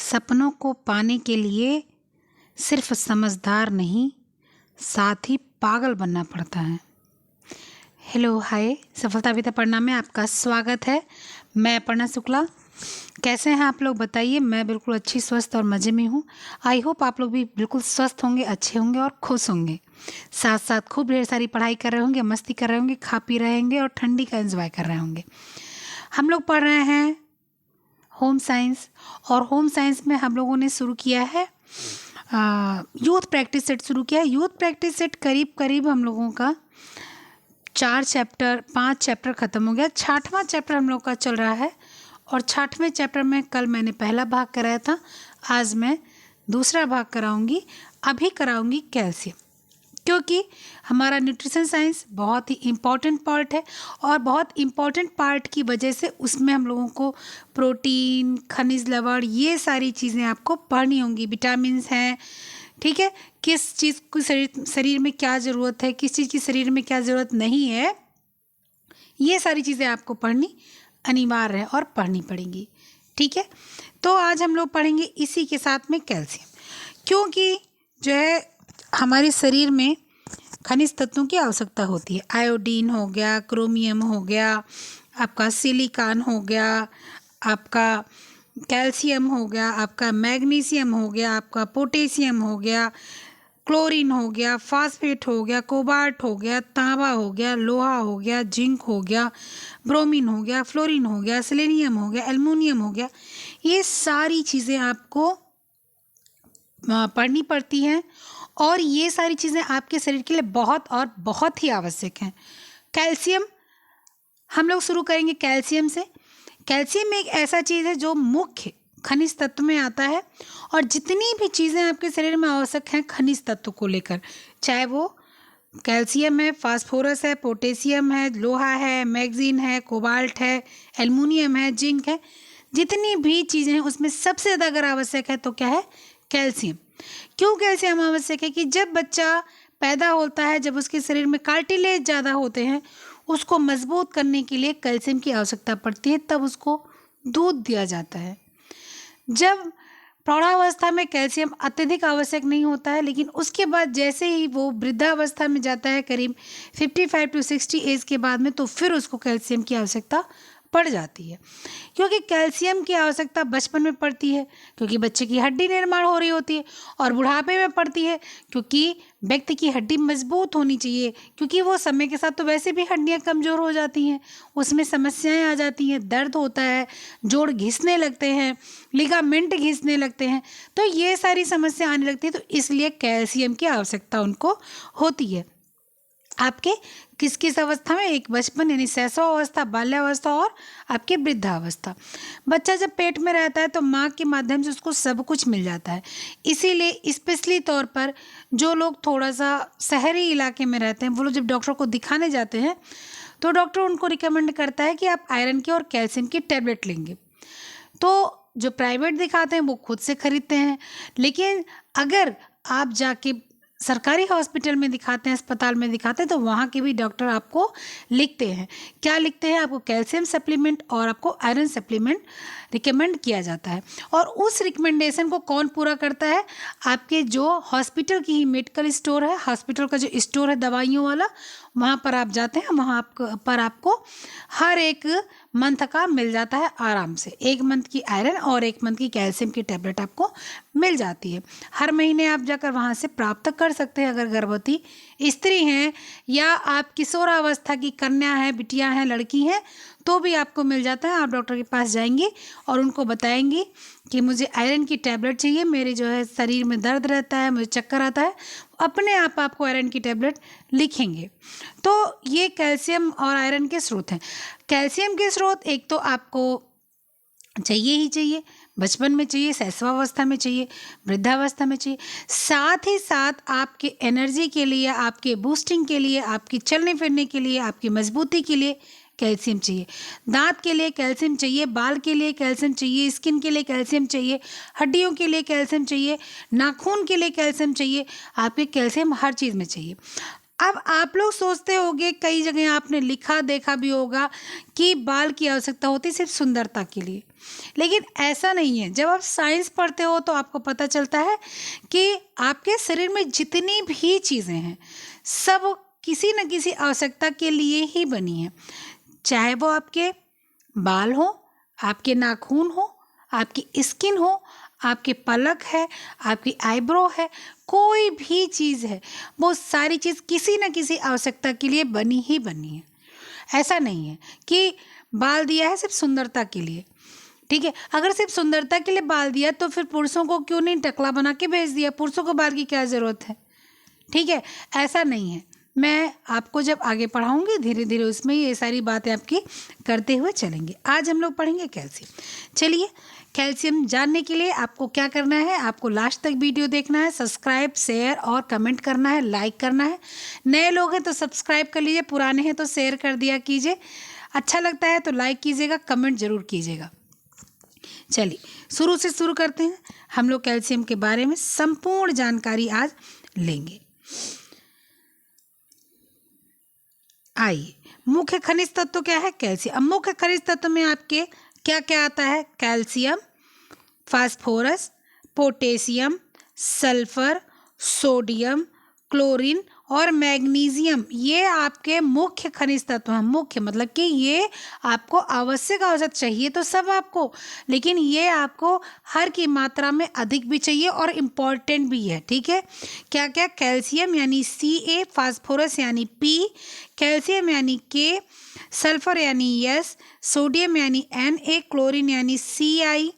सपनों को पाने के लिए सिर्फ समझदार नहीं, साथ ही पागल बनना पड़ता है। हेलो हाय, सफलता विद्या पढ़ना में आपका स्वागत है। मैं अपर्णा शुक्ला। कैसे हैं आप लोग बताइए। मैं बिल्कुल अच्छी, स्वस्थ और मज़े में हूँ। आई होप आप लोग भी बिल्कुल स्वस्थ होंगे, अच्छे होंगे और खुश होंगे। साथ साथ खूब ढेर सारी पढ़ाई कर रहे होंगे, मस्ती कर रहे होंगे, खा पी रहे होंगे और ठंडी का एंजॉय कर रहे होंगे। हम लोग पढ़ रहे हैं होम साइंस, और होम साइंस में हम लोगों ने शुरू किया है यूथ प्रैक्टिस सेट शुरू किया है। यूथ प्रैक्टिस सेट करीब करीब हम लोगों का 5 चैप्टर ख़त्म हो गया। 6वां चैप्टर हम लोग का चल रहा है, और 6वें चैप्टर में कल मैंने पहला भाग कराया था, आज मैं दूसरा भाग कराऊंगी। अभी कराऊंगी कैल्शियम, क्योंकि हमारा न्यूट्रिशन साइंस बहुत ही इम्पॉर्टेंट पार्ट है, और बहुत इम्पॉर्टेंट पार्ट की वजह से उसमें हम लोगों को प्रोटीन, खनिज लवण, ये सारी चीज़ें आपको पढ़नी होंगी। विटामिन्स हैं, ठीक है, किस चीज़ को शरीर में क्या ज़रूरत है, किस चीज़ की शरीर में क्या ज़रूरत नहीं है, ये सारी चीज़ें आपको पढ़नी अनिवार्य है और पढ़नी पड़ेंगी। ठीक है, तो आज हम लोग पढ़ेंगे इसी के साथ में कैल्शियम, क्योंकि जो है हमारे शरीर में खनिज तत्वों की आवश्यकता होती है। आयोडीन हो गया, क्रोमियम हो गया, आपका सिलिकॉन हो गया, आपका कैल्शियम हो गया, आपका मैग्नीशियम हो गया, आपका पोटेशियम हो गया, क्लोरीन हो गया, फास्फेट हो गया, कोबाल्ट हो गया, तांबा हो गया, लोहा हो गया, जिंक हो गया, ब्रोमीन हो गया, फ्लोरीन हो गया, सेलेनियम हो गया, एल्युमिनियम हो गया। ये सारी चीज़ें आपको पढ़नी पड़ती हैं, और ये सारी चीज़ें आपके शरीर के लिए बहुत और बहुत ही आवश्यक हैं। कैल्शियम हम लोग शुरू करेंगे कैल्शियम से। कैल्शियम एक ऐसा चीज़ है जो मुख्य खनिज तत्व में आता है, और जितनी भी चीज़ें आपके शरीर में आवश्यक हैं खनिज तत्व को लेकर, चाहे वो कैल्शियम है, फास्फोरस है, पोटेशियम है, लोहा है, मैग्नीज है, कोबाल्ट है, एल्युमिनियम है, जिंक है, जितनी भी चीज़ें हैं उसमें सबसे ज़्यादा अगर आवश्यक है तो क्या है, कैल्शियम। क्यों कैल्शियम आवश्यक है कि जब बच्चा पैदा होता है, जब उसके शरीर में कार्टिलेज ज़्यादा होते हैं, उसको मजबूत करने के लिए कैल्शियम की आवश्यकता पड़ती है, तब उसको दूध दिया जाता है। जब प्रौढ़ावस्था में कैल्शियम अत्यधिक आवश्यक नहीं होता है, लेकिन उसके बाद जैसे ही वो वृद्धावस्था में जाता है, करीब 55 to 60 एज के बाद में, तो फिर उसको कैल्शियम की आवश्यकता पड़ जाती है। क्योंकि कैल्शियम की आवश्यकता बचपन में पड़ती है, क्योंकि बच्चे की हड्डी निर्माण हो रही होती है, और बुढ़ापे में पड़ती है, क्योंकि व्यक्ति की हड्डी मजबूत होनी चाहिए, क्योंकि वो समय के साथ तो वैसे भी हड्डियां कमज़ोर हो जाती हैं, उसमें समस्याएं आ जाती हैं, दर्द होता है, जोड़ घिसने लगते हैं, लिगामेंट घिसने लगते हैं, तो ये सारी समस्या आने लगती है। तो इसलिए कैल्शियम की आवश्यकता उनको होती है। आपके किस किस अवस्था में, एक बचपन यानी शैशव अवस्था, बाल्यावस्था और आपके वृद्धावस्था। बच्चा जब पेट में रहता है तो माँ के माध्यम से उसको सब कुछ मिल जाता है। इसीलिए स्पेशली तौर पर जो लोग थोड़ा सा शहरी इलाके में रहते हैं, वो लोग जब डॉक्टर को दिखाने जाते हैं तो डॉक्टर उनको रिकमेंड करता है कि आप आयरन की और कैल्शियम की टैबलेट लेंगे। तो जो प्राइवेट दिखाते हैं वो खुद से खरीदते हैं, लेकिन अगर आप जाके सरकारी हॉस्पिटल में दिखाते हैं, अस्पताल में दिखाते हैं, तो वहाँ के भी डॉक्टर आपको लिखते हैं। क्या लिखते हैं? आपको कैल्शियम सप्लीमेंट और आपको आयरन सप्लीमेंट रिकमेंड किया जाता है। और उस रिकमेंडेशन को कौन पूरा करता है? आपके जो हॉस्पिटल की ही मेडिकल स्टोर है, हॉस्पिटल का जो स्टोर है दवाइयों वाला, वहाँ पर आप जाते हैं, वहाँ पर आपको हर एक मंथ का मिल जाता है आराम से। 1 मंथ की आयरन और 1 मंथ की कैल्शियम की टैबलेट आपको मिल जाती है। हर महीने आप जाकर वहाँ से प्राप्त कर सकते हैं। अगर गर्भवती स्त्री हैं या आप किशोरावस्था की कन्या हैं, बिटिया हैं, लड़की हैं, तो भी आपको मिल जाता है। आप डॉक्टर के पास जाएंगी और उनको बताएंगी कि मुझे आयरन की टैबलेट चाहिए, मेरे जो है शरीर में दर्द रहता है, मुझे चक्कर आता है, अपने आप आपको आयरन की टैबलेट लिखेंगे। तो ये कैल्शियम और आयरन के स्रोत हैं। कैल्शियम के स्रोत एक तो आपको चाहिए ही चाहिए, बचपन में चाहिए, शैशवावस्था में चाहिए, वृद्धावस्था में चाहिए, साथ ही साथ आपके एनर्जी के लिए, आपके बूस्टिंग के लिए, आपकी चलने फिरने के लिए, आपकी मजबूती के लिए कैल्शियम चाहिए। दांत के लिए कैल्शियम चाहिए, बाल के लिए कैल्शियम चाहिए, स्किन के लिए कैल्शियम चाहिए, हड्डियों के लिए कैल्शियम चाहिए, नाखून के लिए कैल्शियम चाहिए। आपके कैल्शियम हर चीज़ में चाहिए। अब आप लोग सोचते होंगे, कई जगह आपने लिखा देखा भी होगा कि बाल की आवश्यकता होती है सिर्फ सुंदरता के लिए। लेकिन ऐसा नहीं है। जब आप साइंस पढ़ते हो तो आपको पता चलता है कि आपके शरीर में जितनी भी चीज़ें हैं सब किसी न किसी आवश्यकता के लिए ही बनी है। चाहे वो आपके बाल हो, आपके नाखून हो, आपकी स्किन हो, आपके पलक है, आपकी आईब्रो है, कोई भी चीज़ है, वो सारी चीज़ किसी न किसी आवश्यकता के लिए बनी ही बनी है। ऐसा नहीं है कि बाल दिया है सिर्फ सुंदरता के लिए, ठीक है। अगर सिर्फ सुंदरता के लिए बाल दिया तो फिर पुरुषों को क्यों नहीं टकला बना के भेज दिया? पुरुषों को बाल की क्या ज़रूरत है? ठीक है, ऐसा नहीं है। मैं आपको जब आगे पढ़ाऊंगी धीरे धीरे उसमें ये सारी बातें आपकी करते हुए चलेंगे। आज हम लोग पढ़ेंगे कैल्शियम। चलिए, कैल्शियम जानने के लिए आपको क्या करना है, आपको लास्ट तक वीडियो देखना है, सब्सक्राइब, शेयर और कमेंट करना है, लाइक करना है। नए लोग हैं तो सब्सक्राइब कर लीजिए, पुराने हैं तो शेयर कर दिया कीजिए। अच्छा लगता है तो लाइक कीजिएगा, कमेंट जरूर कीजिएगा। चलिए शुरू से शुरू करते हैं। हम लोग कैल्शियम के बारे में संपूर्ण जानकारी आज लेंगे। आइए, मुख्य खनिज तत्व क्या है? कैल्शियम। अब मुख्य खनिज तत्व में आपके क्या क्या आता है? Calcium, phosphorus, potassium, sulphur, sodium, chlorine और मैग्नीशियम, ये आपके मुख्य खनिज तत्व हैं। मुख्य मतलब कि ये आपको आवश्यक चाहिए तो सब आपको, लेकिन ये आपको हर की मात्रा में अधिक भी चाहिए और इम्पॉर्टेंट भी है, ठीक है। क्या क्या? कैल्शियम यानी Ca, फास्फोरस यानी P, कैल्शियम यानी K, सल्फर यानी S, सोडियम यानी Na, क्लोरीन यानी Ci,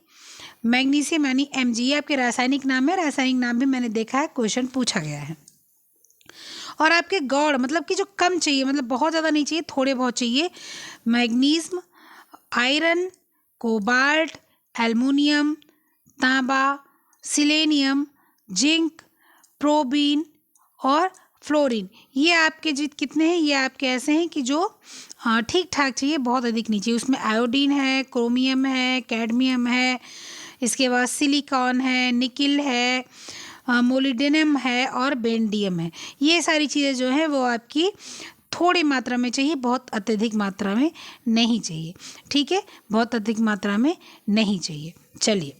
मैग्नीशियम यानी Mg। ये आपके रासायनिक नाम है। रासायनिक नाम भी मैंने देखा है, क्वेश्चन पूछा गया है। और आपके गौड़ मतलब कि जो कम चाहिए, मतलब बहुत ज़्यादा नहीं चाहिए, थोड़े बहुत चाहिए। मैग्नीशियम, आयरन, कोबाल्ट, एल्युमिनियम, तांबा, सिलेनियम, जिंक, प्रोबीन और फ्लोरीन, ये आपके कितने हैं? ये आपके ऐसे हैं कि जो ठीक ठाक चाहिए, बहुत अधिक नहीं चाहिए। उसमें आयोडीन है, क्रोमियम है, कैडमियम है, इसके बाद सिलिकॉन है, निकिल है, मोलिब्डेनम है और बेंडियम है। ये सारी चीज़ें जो है वो आपकी थोड़ी मात्रा में चाहिए, बहुत अत्यधिक मात्रा में नहीं चाहिए, ठीक है। बहुत अधिक मात्रा में नहीं चाहिए। चलिए,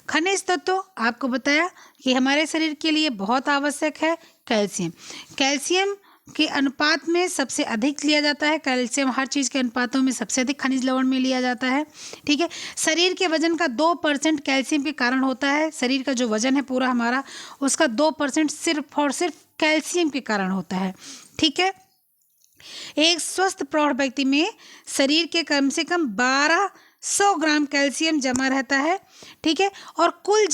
खनिज तत्व आपको बताया कि हमारे शरीर के लिए बहुत आवश्यक है कैल्शियम। कैल्शियम के अनुपात में सबसे अधिक लिया जाता है। कैल्शियम हर चीज़ के अनुपातों में सबसे अधिक खनिज लवण में लिया जाता है, ठीक है। शरीर के वजन का 2% कैल्शियम के कारण होता है। शरीर का जो वजन है पूरा हमारा, उसका 2% सिर्फ और सिर्फ कैल्शियम के कारण होता है, ठीक है। एक स्वस्थ प्रौढ़ व्यक्ति में शरीर के कम से कम 1200 ग्राम कैल्शियम जमा रहता है, ठीक है। और कुल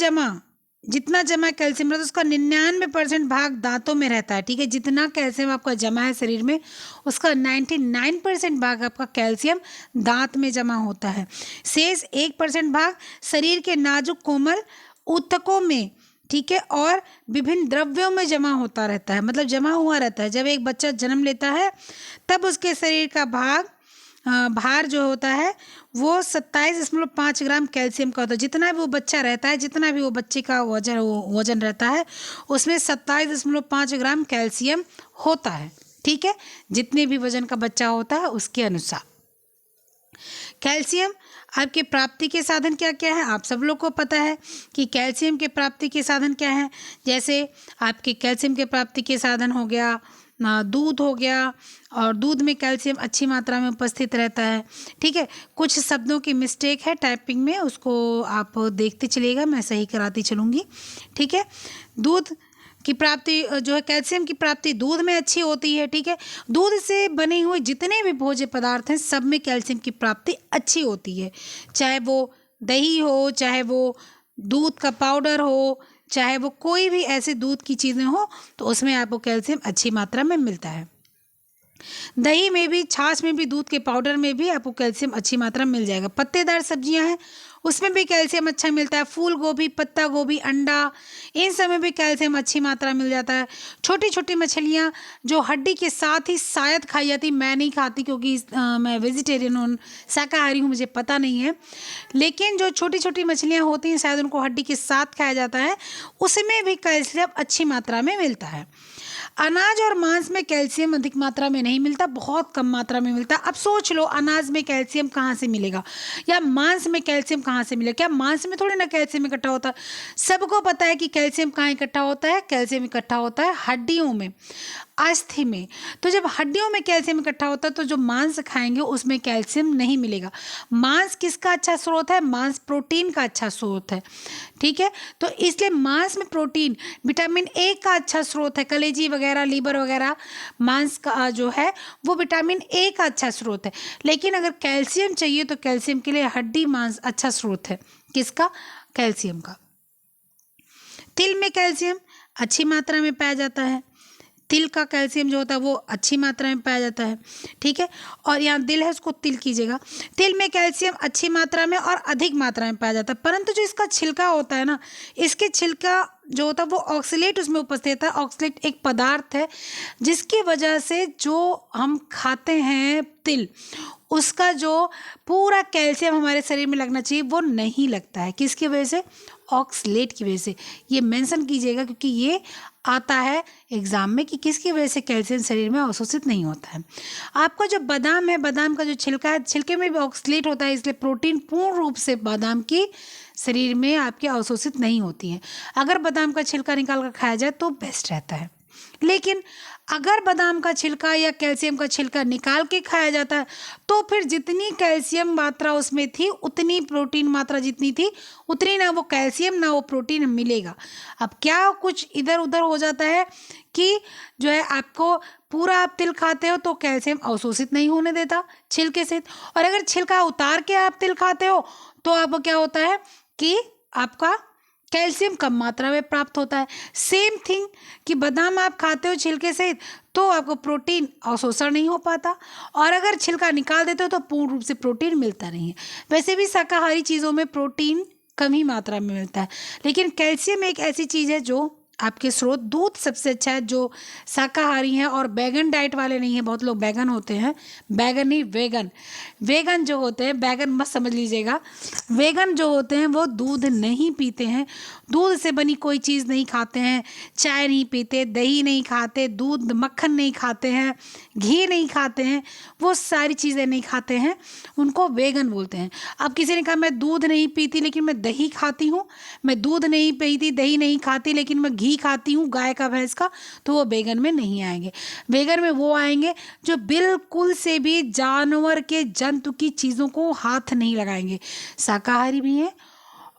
जितना जमा कैल्शियम रहता है उसका 99% भाग दांतों में रहता है, ठीक है। जितना कैल्शियम आपका जमा है शरीर में, उसका 99% भाग आपका कैल्शियम दांत में जमा होता है। शेष 1% भाग शरीर के नाजुक कोमल ऊतकों में, ठीक है, और विभिन्न द्रव्यों में जमा होता रहता है, मतलब जमा हुआ रहता है। जब एक बच्चा जन्म लेता है तब उसके शरीर का भार जो होता है वो 27.5 ग्राम कैल्शियम का होता है। जितना भी वो बच्चा रहता है, जितना भी वो बच्चे का वजन रहता है, उसमें 27.5 ग्राम कैल्शियम होता है, ठीक है। जितने भी वजन का बच्चा होता है उसके अनुसार। कैल्शियम आपके प्राप्ति के साधन क्या क्या है? आप सब लोग को पता है कि कैल्शियम के प्राप्ति के साधन क्या हैं। जैसे आपके कैल्शियम के प्राप्ति के साधन हो गया दूध हो गया, और दूध में कैल्शियम अच्छी मात्रा में उपस्थित रहता है, ठीक है। कुछ शब्दों की मिस्टेक है टाइपिंग में, उसको आप देखते चलिएगा, मैं सही कराती चलूँगी, ठीक है। दूध की प्राप्ति जो है, कैल्शियम की प्राप्ति दूध में अच्छी होती है, ठीक है। दूध से बने हुए जितने भी भोज्य पदार्थ हैं सब में कैल्शियम की प्राप्ति अच्छी होती है। चाहे वो दही हो, चाहे वो दूध का पाउडर हो, चाहे वो कोई भी ऐसे दूध की चीज़ें हो, तो उसमें आपको कैल्शियम अच्छी मात्रा में मिलता है। दही में भी, छाछ में भी, दूध के पाउडर में भी आपको कैल्शियम अच्छी मात्रा में मिल जाएगा। पत्तेदार सब्जियां हैं उसमें भी कैल्शियम अच्छा मिलता है। फूल गोभी, पत्ता गोभी, अंडा, इन सब में भी कैल्शियम अच्छी मात्रा मिल जाता है। छोटी छोटी मछलियां जो हड्डी के साथ ही शायद खाई जाती, मैं नहीं खाती क्योंकि मैं वेजिटेरियन हूँ, शाकाहारी हूँ, मुझे पता नहीं है, लेकिन जो छोटी छोटी मछलियाँ होती हैं शायद उनको हड्डी के साथ खाया जाता है, उसमें भी कैल्शियम अच्छी मात्रा में मिलता है। अनाज और मांस में कैल्शियम अधिक मात्रा में नहीं मिलता, बहुत कम मात्रा में मिलता। अब सोच लो, अनाज में कैल्शियम कहाँ से मिलेगा या मांस में कैल्शियम कहाँ से मिलेगा? क्या मांस में थोड़ी ना कैल्शियम इकट्ठा होता है? सबको पता है कि कैल्शियम कहाँ इकट्ठा होता है, कैल्शियम इकट्ठा होता है हड्डियों में, अस्थि में। तो जब हड्डियों में कैल्शियम इकट्ठा होता है तो जो मांस खाएंगे उसमें कैल्शियम नहीं मिलेगा। मांस किसका अच्छा स्रोत है? मांस प्रोटीन का अच्छा स्रोत है, ठीक है। तो इसलिए मांस में प्रोटीन, विटामिन ए का अच्छा स्रोत है। कलेजी वगैरह, लीवर वगैरह मांस का जो है वो विटामिन ए का अच्छा स्रोत है। लेकिन अगर कैल्शियम चाहिए तो कैल्शियम के लिए हड्डी मांस अच्छा स्रोत है। किसका? कैल्शियम का। तिल में कैल्शियम अच्छी मात्रा में पाया जाता है। तिल का कैल्शियम जो होता है वो अच्छी मात्रा में पाया जाता है, ठीक है। और यहाँ दिल है, उसको तिल कीजिएगा। तिल में कैल्शियम अच्छी मात्रा में और अधिक मात्रा में पाया जाता है, परंतु जो इसका छिलका होता है ना, इसके छिलका जो होता है वो ऑक्सलेट उसमें उपस्थित है। ऑक्सलेट एक पदार्थ है जिसकी वजह से जो हम खाते हैं तिल, उसका जो पूरा कैल्शियम हमारे शरीर में लगना चाहिए वो नहीं लगता है। किसकी वजह से? ऑक्सलेट की वजह से। ये मेंशन कीजिएगा क्योंकि ये आता है एग्जाम में कि किसकी वजह से कैल्शियम शरीर में अवशोषित नहीं होता है। आपका जो बादाम है, बादाम का जो छिलका है, छिलके में भी ऑक्सलेट होता है, इसलिए प्रोटीन पूर्ण रूप से बादाम की शरीर में आपके अवशोषित नहीं होती है। अगर बादाम का छिलका निकाल कर खाया जाए तो बेस्ट रहता है। लेकिन अगर बादाम का छिलका या कैल्शियम का छिलका निकाल के खाया जाता है तो फिर जितनी कैल्शियम मात्रा उसमें थी उतनी प्रोटीन मात्रा जितनी थी उतनी ना वो कैल्शियम ना वो प्रोटीन मिलेगा। अब क्या कुछ इधर उधर हो जाता है कि जो है आपको पूरा आप तिल खाते हो तो कैल्शियम अवशोषित नहीं होने देता छिलके से, और अगर छिलका उतार के आप तिल खाते हो तो आपको क्या होता है कि आपका कैल्शियम कम मात्रा में प्राप्त होता है। सेम थिंग कि बादाम आप खाते हो छिलके से तो आपको प्रोटीन अवशोषण नहीं हो पाता, और अगर छिलका निकाल देते हो तो पूर्ण रूप से प्रोटीन मिलता नहीं है। वैसे भी शाकाहारी चीज़ों में प्रोटीन कम ही मात्रा में मिलता है, लेकिन कैल्शियम एक ऐसी चीज़ है जो आपके स्रोत। दूध सबसे अच्छा है जो शाकाहारी हैं और बैगन डाइट वाले नहीं है। बहुत लोग बैगन होते हैं, बैगन नहीं वेगन, वेगन जो होते हैं, बैगन मत समझ लीजिएगा। वेगन जो होते हैं वो दूध नहीं पीते हैं, दूध से बनी कोई चीज़ नहीं खाते हैं, चाय नहीं पीते, दही नहीं खाते, दूध मक्खन नहीं खाते हैं, घी नहीं खाते हैं, वो सारी चीज़ें नहीं खाते हैं, उनको वेगन बोलते हैं। अब किसी ने कहा मैं दूध नहीं पीती लेकिन मैं दही खाती हूँ, मैं दूध नहीं पीती दही नहीं खाती लेकिन मैं घी खाती हूँ गाय का भैंस का, तो वो वेगन में नहीं आएंगे। वेगन में वो आएंगे जो बिल्कुल से भी जानवर के जंतु की चीज़ों को हाथ नहीं लगाएंगे, शाकाहारी भी हैं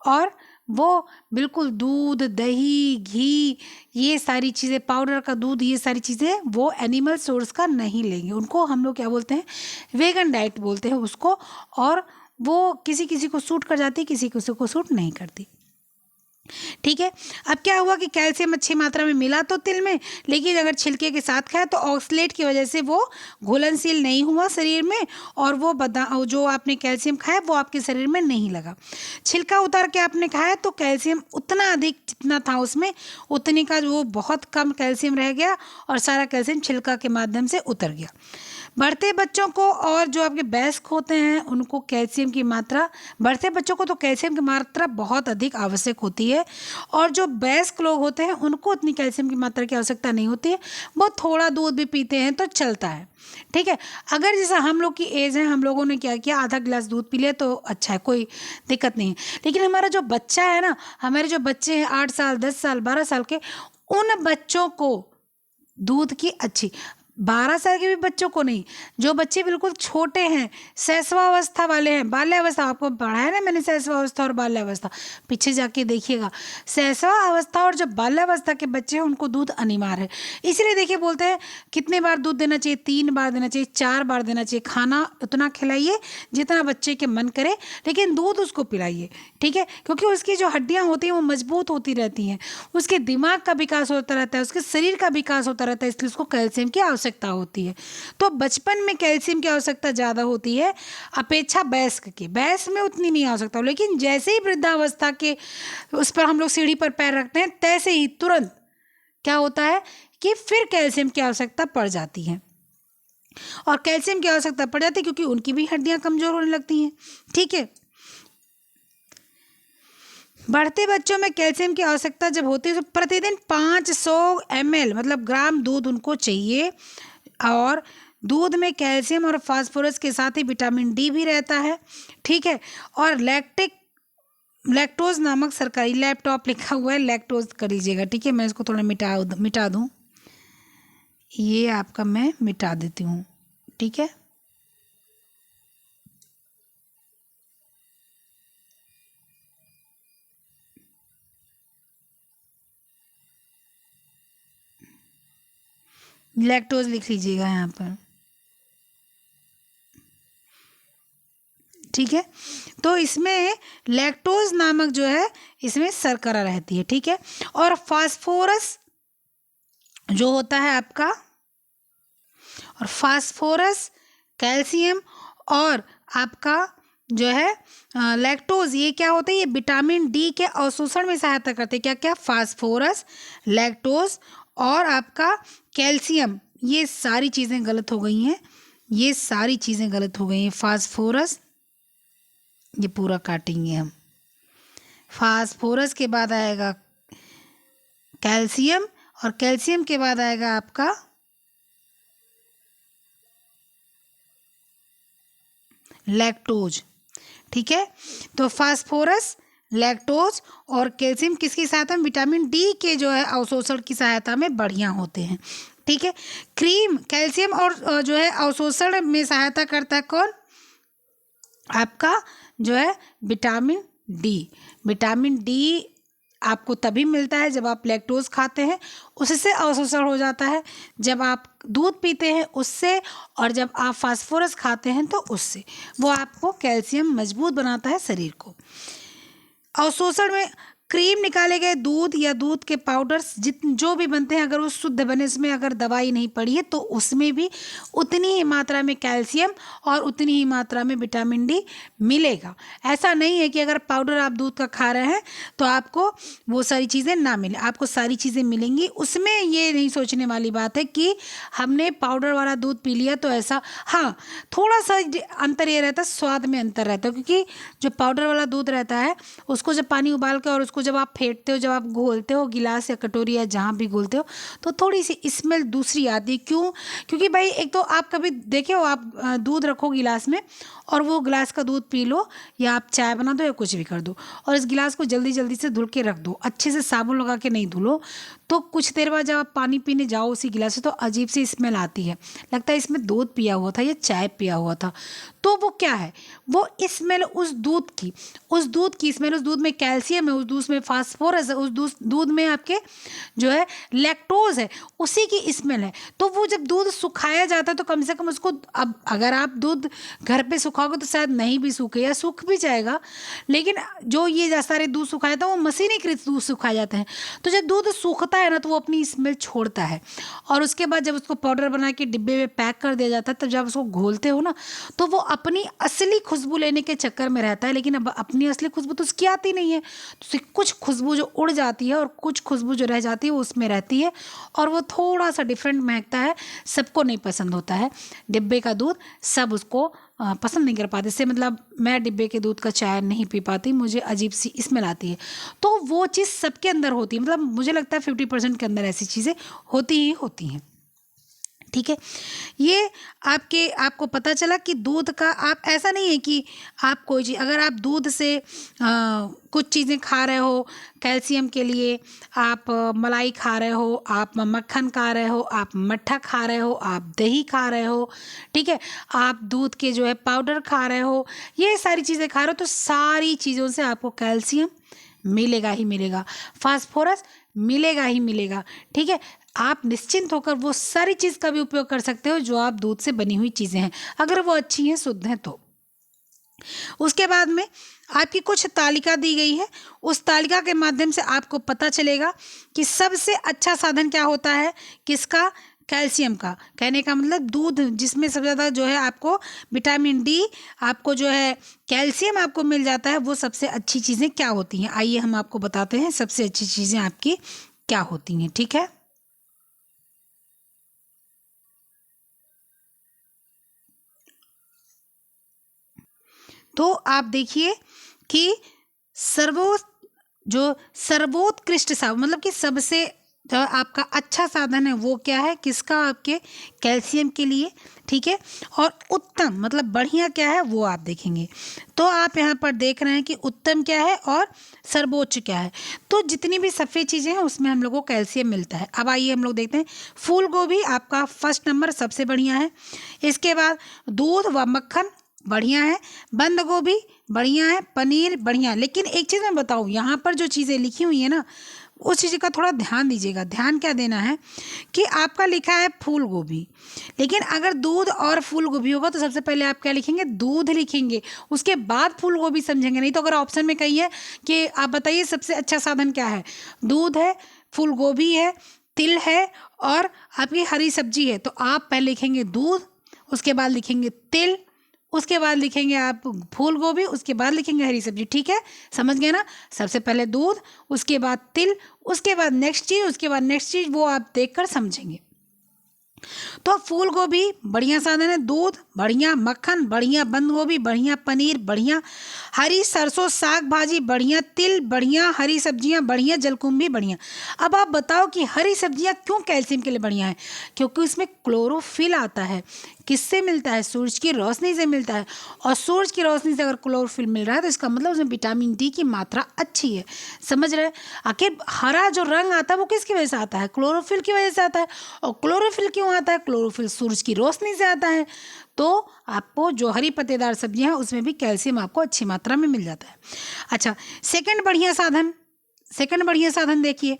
और वो बिल्कुल दूध दही घी ये सारी चीज़ें, पाउडर का दूध, ये सारी चीज़ें वो एनिमल सोर्स का नहीं लेंगे। उनको हम लोग क्या बोलते हैं? वेगन डाइट बोलते हैं उसको, और वो किसी किसी को सूट कर जाती है, किसी किसी को सूट नहीं करती, ठीक है। अब क्या हुआ कि कैल्शियम अच्छी मात्रा में मिला तो तिल में, लेकिन अगर छिलके के साथ खाया तो ऑक्सलेट की वजह से वो घुलनशील नहीं हुआ शरीर में, और वो जो आपने कैल्शियम खाया वो आपके शरीर में नहीं लगा। छिलका उतार के आपने खाया तो कैल्शियम उतना अधिक जितना था उसमें उतने का वो बहुत कम कैल्शियम रह गया और सारा कैल्शियम छिलका के माध्यम से उतर गया। बढ़ते बच्चों को और जो आपके वयस्क होते हैं उनको कैल्शियम की मात्रा, बढ़ते बच्चों को तो कैल्शियम की मात्रा बहुत अधिक आवश्यक होती है, और जो वयस्क लोग होते हैं उनको उतनी कैल्शियम की मात्रा की आवश्यकता नहीं होती है। वो थोड़ा दूध भी पीते हैं तो चलता है, ठीक है। अगर जैसा हम लोग की एज है, हम लोगों ने क्या किया, आधा गिलास दूध पी लिया तो अच्छा है, कोई दिक्कत नहीं है। लेकिन हमारा जो बच्चा है ना, हमारे जो बच्चे हैं 8 साल 10 साल 12 साल के, उन बच्चों को दूध की अच्छी, 12 साल के भी बच्चों को नहीं, जो बच्चे बिल्कुल छोटे हैं, शैशवावस्था वाले हैं, बाल्यावस्था, आपको पढ़ा है ना मैंने शैशवावस्था और बाल्यावस्था, पीछे जाके देखिएगा। शैशवावस्था और जो बाल्यावस्था के बच्चे हैं उनको दूध अनिवार्य है। इसलिए देखिए बोलते हैं कितने बार दूध देना चाहिए, 3 बार देना चाहिए, 4 बार देना चाहिए। खाना उतना खिलाइए जितना बच्चे के मन करे, लेकिन दूध उसको पिलाइए, ठीक है, क्योंकि उसकी जो हड्डियाँ होती हैं वो मजबूत होती रहती हैं, उसके दिमाग का विकास होता रहता है, उसके शरीर का विकास होता रहता है, इसलिए उसको कैल्शियम की आवश्यकता होती है। तो बचपन में कैल्शियम की आवश्यकता ज़्यादा होती है अपेक्षा वयस्क की। वयस्क में उतनी नहीं आवश्यकता, लेकिन जैसे ही वृद्धावस्था के उस पर हम लोग सीढ़ी पर पैर रखते हैं तैसे ही तुरंत क्या होता है कि फिर कैल्शियम की आवश्यकता पड़ जाती है, और कैल्शियम की आवश्यकता पड़ जाती है क्योंकि उनकी भी हड्डियां कमज़ोर होने लगती हैं, ठीक है। बढ़ते बच्चों में कैल्शियम की आवश्यकता जब होती है तो प्रतिदिन 500 ml मतलब ग्राम दूध उनको चाहिए। और दूध में कैल्शियम और फास्फोरस के साथ ही विटामिन डी भी रहता है, ठीक है। और लैक्टोज नामक सरकारी, लैपटॉप लिखा हुआ है, लैक्टोज कर लीजिएगा, ठीक है। मैं इसको थोड़ा मिटा दूँ, ये आपका मैं मिटा देती हूँ, ठीक है। लैक्टोज लिख लीजिएगा यहाँ पर, ठीक है। तो इसमें लैक्टोज नामक जो है इसमें शर्करा रहती है, ठीक है। और फास्फोरस जो होता है आपका, और फास्फोरस, कैल्शियम और आपका जो है लैक्टोज, ये क्या होता है, ये विटामिन डी के अवशोषण में सहायता करते हैं। क्या क्या, फास्फोरस, लैक्टोज और आपका कैल्शियम। ये सारी चीज़ें गलत हो गई हैं, ये सारी चीज़ें गलत हो गई हैं। फास्फोरस, ये पूरा काटेंगे हम। फास्फोरस के बाद आएगा कैल्शियम, और कैल्शियम के बाद आएगा आपका लैक्टोज, ठीक है। तो फास्फोरस, लैक्टोज और कैल्शियम किसकी सहायता में, विटामिन डी के जो है अवशोषण की सहायता में बढ़िया होते हैं, ठीक है। क्रीम कैल्शियम और जो है अवशोषण में सहायता करता है कौन, आपका जो है विटामिन डी। विटामिन डी आपको तभी मिलता है जब आप लैक्टोज खाते हैं, उससे अवशोषण हो जाता है। जब आप दूध पीते हैं उससे, और जब आप फास्फोरस खाते हैं तो उससे वो आपको कैल्शियम मजबूत बनाता है शरीर को। अवशोषण में क्रीम निकाले गए दूध या दूध के पाउडर्स जो भी बनते हैं, अगर वो शुद्ध बने, उसमें अगर दवाई नहीं पड़ी है तो उसमें भी उतनी ही मात्रा में कैल्शियम और उतनी ही मात्रा में विटामिन डी मिलेगा। ऐसा नहीं है कि अगर पाउडर आप दूध का खा रहे हैं तो आपको वो सारी चीज़ें ना मिले, आपको सारी चीज़ें मिलेंगी। उसमें ये नहीं सोचने वाली बात है कि हमने पाउडर वाला दूध पी लिया तो ऐसा, हाँ थोड़ा सा अंतर ये रहता है, स्वाद में अंतर रहता है, क्योंकि जो पाउडर वाला दूध रहता है उसको जब पानी उबाल के और उसको जब आप फेंटते हो, जब आप घोलते हो गिलास या कटोरी या जहाँ भी घोलते हो, तो थोड़ी सी स्मेल दूसरी आती है। क्यों? क्योंकि भाई एक तो आप कभी देखे हो, आप दूध रखो गिलास में और वो गिलास का दूध पी लो, या आप चाय बना दो या कुछ भी कर दो, और इस गिलास को जल्दी जल्दी से धुल के रख दो, अच्छे से साबुन लगा के नहीं धुलो, तो कुछ देर बाद जब आप पानी पीने जाओ उसी गिलास से तो अजीब सी स्मेल आती है, लगता है इसमें दूध पिया हुआ था या चाय पिया हुआ था। तो वो क्या है, वो स्मेल उस दूध की स्मेल, उस दूध में कैल्शियम है, उस दूध में फास्फोरस है, उस दूध में आपके जो है लैक्टोज है, उसी की स्मेल है। तो वो जब दूध सुखाया जाता है तो कम से कम उसको, अब अगर आप दूध घर पे सुखाओगे तो शायद नहीं भी सूखे या सूख भी जाएगा, लेकिन जो ये सारे दूध सुखाया था वो मशीनीकृत दूध सुखाए जाते हैं। तो जब दूध सूखता है ना तो वो अपनी स्मेल छोड़ता है, और उसके बाद जब उसको पाउडर बना के डिब्बे में पैक कर दिया जाता है, तब जब उसको घोलते हो ना तो वो अपनी असली खुशबू लेने के चक्कर में रहता है, लेकिन अब अपनी असली खुशबू तो उसकी आती नहीं है, तो उसकी कुछ खुशबू जो उड़ जाती है और कुछ खुशबू जो रह जाती है वो उसमें रहती है, और वो थोड़ा सा डिफरेंट महकता है, सबको नहीं पसंद होता है डिब्बे का दूध, सब उसको पसंद नहीं कर पाते। इससे मतलब मैं डिब्बे के दूध का चाय नहीं पी पाती, मुझे अजीब सी स्मेल आती है। तो वो चीज़ सबके अंदर होती है, मतलब मुझे लगता है 50% के अंदर ऐसी चीज़ें होती ही होती हैं, ठीक है। ये आपको पता चला कि दूध का, आप ऐसा नहीं है कि आप कोई चीज़, अगर आप दूध से कुछ चीज़ें खा रहे हो कैल्शियम के लिए, आप मलाई खा रहे हो, आप मक्खन खा रहे हो, आप मट्ठा खा रहे हो, आप दही खा रहे हो, ठीक है, आप दूध के जो है पाउडर खा रहे हो, ये सारी चीज़ें खा रहे हो, तो सारी चीज़ों से आपको कैल्शियम मिलेगा ही मिलेगा, फास्फोरस मिलेगा ही मिलेगा, ठीक है। आप निश्चिंत होकर वो सारी चीज़ का भी उपयोग कर सकते हो जो आप दूध से बनी हुई चीज़ें हैं, अगर वो अच्छी हैं, शुद्ध हैं तो। उसके बाद में आपकी कुछ तालिका दी गई है, उस तालिका के माध्यम से आपको पता चलेगा कि सबसे अच्छा साधन क्या होता है, किसका, कैल्शियम का। कहने का मतलब दूध जिसमें सबसे ज़्यादा जो है आपको विटामिन डी, आपको जो है कैल्शियम आपको मिल जाता है, वो सबसे अच्छी चीज़ें क्या होती हैं, आइए हम आपको बताते हैं सबसे अच्छी चीज़ें आपकी क्या होती हैं, ठीक है। तो आप देखिए कि सर्वो जो सर्वोत्कृष्ट मतलब कि सबसे जो आपका अच्छा साधन है वो क्या है, किसका, आपके कैल्शियम के लिए, ठीक है। और उत्तम मतलब बढ़िया क्या है वो आप देखेंगे। तो आप यहाँ पर देख रहे हैं कि उत्तम क्या है और सर्वोच्च क्या है। तो जितनी भी सफ़ेद चीज़ें हैं उसमें हम लोग को कैल्शियम मिलता है। अब आइए हम लोग देखते हैं, फूल गोभी आपका फर्स्ट नंबर सबसे बढ़िया है। इसके बाद दूध व मक्खन बढ़िया है, बंद गोभी बढ़िया है, पनीर बढ़िया है। लेकिन एक चीज़ मैं बताऊँ, यहाँ पर जो चीज़ें लिखी हुई है ना उस चीज़ का थोड़ा ध्यान दीजिएगा। ध्यान क्या देना है कि आपका लिखा है फूल गोभी, लेकिन अगर दूध और फूल गोभी होगा तो सबसे पहले आप क्या लिखेंगे, दूध लिखेंगे, उसके बाद फूल गोभी समझेंगे। नहीं तो अगर ऑप्शन में कहिए कि आप बताइए सबसे अच्छा साधन क्या है, दूध है, फूल गोभी है, तिल है और आपकी हरी सब्जी है, तो आप पहले लिखेंगे दूध, उसके बाद लिखेंगे तिल, उसके बाद लिखेंगे आप फूल गोभी, उसके बाद लिखेंगे हरी सब्जी। ठीक है, समझ गए ना। सबसे पहले दूध, उसके बाद तिल, उसके बाद नेक्स्ट चीज़, उसके बाद नेक्स्ट चीज़, वो आप देखकर समझेंगे। तो फूल गोभी बढ़िया साधन है, दूध बढ़िया, मक्खन बढ़िया, बंद गोभी बढ़िया, पनीर बढ़िया, हरी सरसों साग भाजी बढ़िया, तिल बढ़िया, हरी सब्जियां बढ़िया, जलकुंभी बढ़िया। अब आप बताओ कि हरी सब्जियां क्यों कैल्शियम के लिए बढ़िया है? क्योंकि उसमें क्लोरोफिल आता है। किससे मिलता है? सूरज की रोशनी से मिलता है। और सूरज की रोशनी से अगर क्लोरोफिल मिल रहा है तो इसका मतलब उसमें विटामिन डी की मात्रा अच्छी है। समझ रहे हैं? आखिर हरा जो रंग आता है वो किसकी वजह से आता है? क्लोरोफिल की वजह से आता है। और क्लोरोफिल क्यों आता है? क्लोरोफिल सूरज की रोशनी से आता है। तो आपको जो हरी पत्तेदार सब्जियां हैं उसमें भी कैल्शियम आपको अच्छी मात्रा में मिल जाता है। अच्छा, सेकंड बढ़िया साधन देखिए,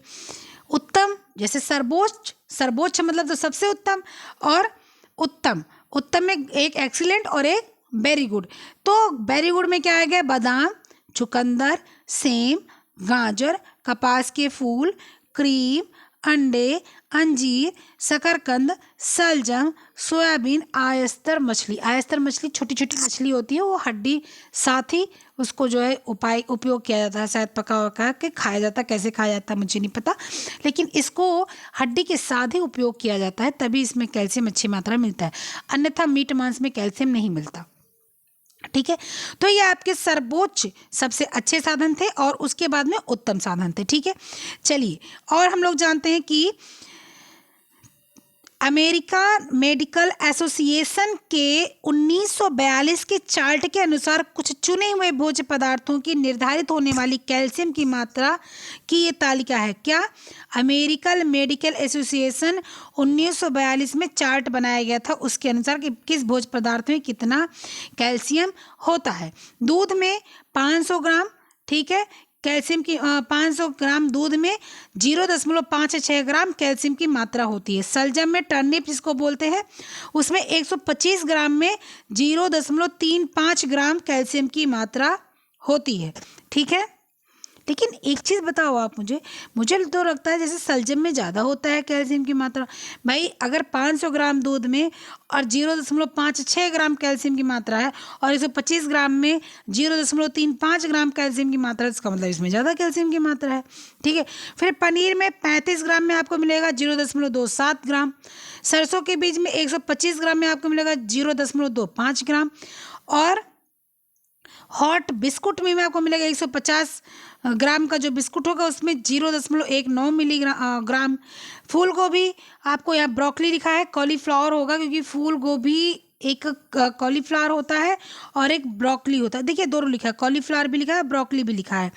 उत्तम, जैसे सर्वोच्च, सर्वोच्च मतलब तो सबसे उत्तम, और उत्तम, उत्तम में एक एक्सीलेंट और एक वेरी गुड। तो वेरी गुड में क्या आ गया? बादाम, चुकंदर, सेम, गाजर, कपास के फूल, क्रीम, अंडे, अंजीर, शकरकंद, सलजम, सोयाबीन, आयस्तर मछली। आयस्तर मछली छोटी छोटी मछली होती है, वो हड्डी साथ ही उसको जो है उपयोग किया जाता है, शायद पका वका के खाया जाता है। कैसे खाया जाता है मुझे नहीं पता, लेकिन इसको हड्डी के साथ ही उपयोग किया जाता है, तभी इसमें कैल्शियम अच्छी मात्रा में मिलता है। अन्यथा मीट मांस में कैल्शियम नहीं मिलता। ठीक है, तो ये आपके सर्वोच्च सबसे अच्छे साधन थे और उसके बाद में उत्तम साधन थे। ठीक है, चलिए, और हम लोग जानते हैं कि अमेरिका मेडिकल एसोसिएशन के 1942 के चार्ट के अनुसार कुछ चुने हुए भोज्य पदार्थों की निर्धारित होने वाली कैल्शियम की मात्रा की ये तालिका है। क्या? अमेरिकन मेडिकल एसोसिएशन 1942 में चार्ट बनाया गया था, उसके अनुसार कि किस भोज्य पदार्थ में कितना कैल्शियम होता है। दूध में 500 ग्राम, ठीक है, कैल्शियम की 500 ग्राम दूध में 0.56 ग्राम कैल्शियम की मात्रा होती है। सलजम में, टर्निप जिसको बोलते हैं, उसमें 125 ग्राम में 0.35 ग्राम कैल्शियम की मात्रा होती है। ठीक है, लेकिन एक चीज़ बताओ आप मुझे तो लगता है जैसे सलजम में ज़्यादा होता है कैल्शियम की मात्रा। भाई अगर 500 ग्राम दूध में और 0.56 ग्राम कैल्शियम की मात्रा है और 125 ग्राम में 0.35 ग्राम कैल्शियम की मात्रा है, इसका मतलब इसमें ज़्यादा कैल्शियम की मात्रा है। ठीक है, फिर पनीर में 35 ग्राम में आपको मिलेगा 0.27 ग्राम, सरसों के बीज में 125 ग्राम में आपको मिलेगा 0.25 ग्राम, और हॉट बिस्कुट में आपको मिलेगा 150 ग्राम का जो बिस्कुट होगा उसमें 0.19 मिलीग्राम। फूल गोभी, आपको यहाँ ब्रोकली लिखा है, कॉलीफ्लावर होगा क्योंकि फूल गोभी एक कॉलीफ्लावर होता है और एक ब्रोकली होता है। देखिए दोनों लिखा है, कॉलीफ्लावर भी लिखा है, ब्रोकली भी लिखा है।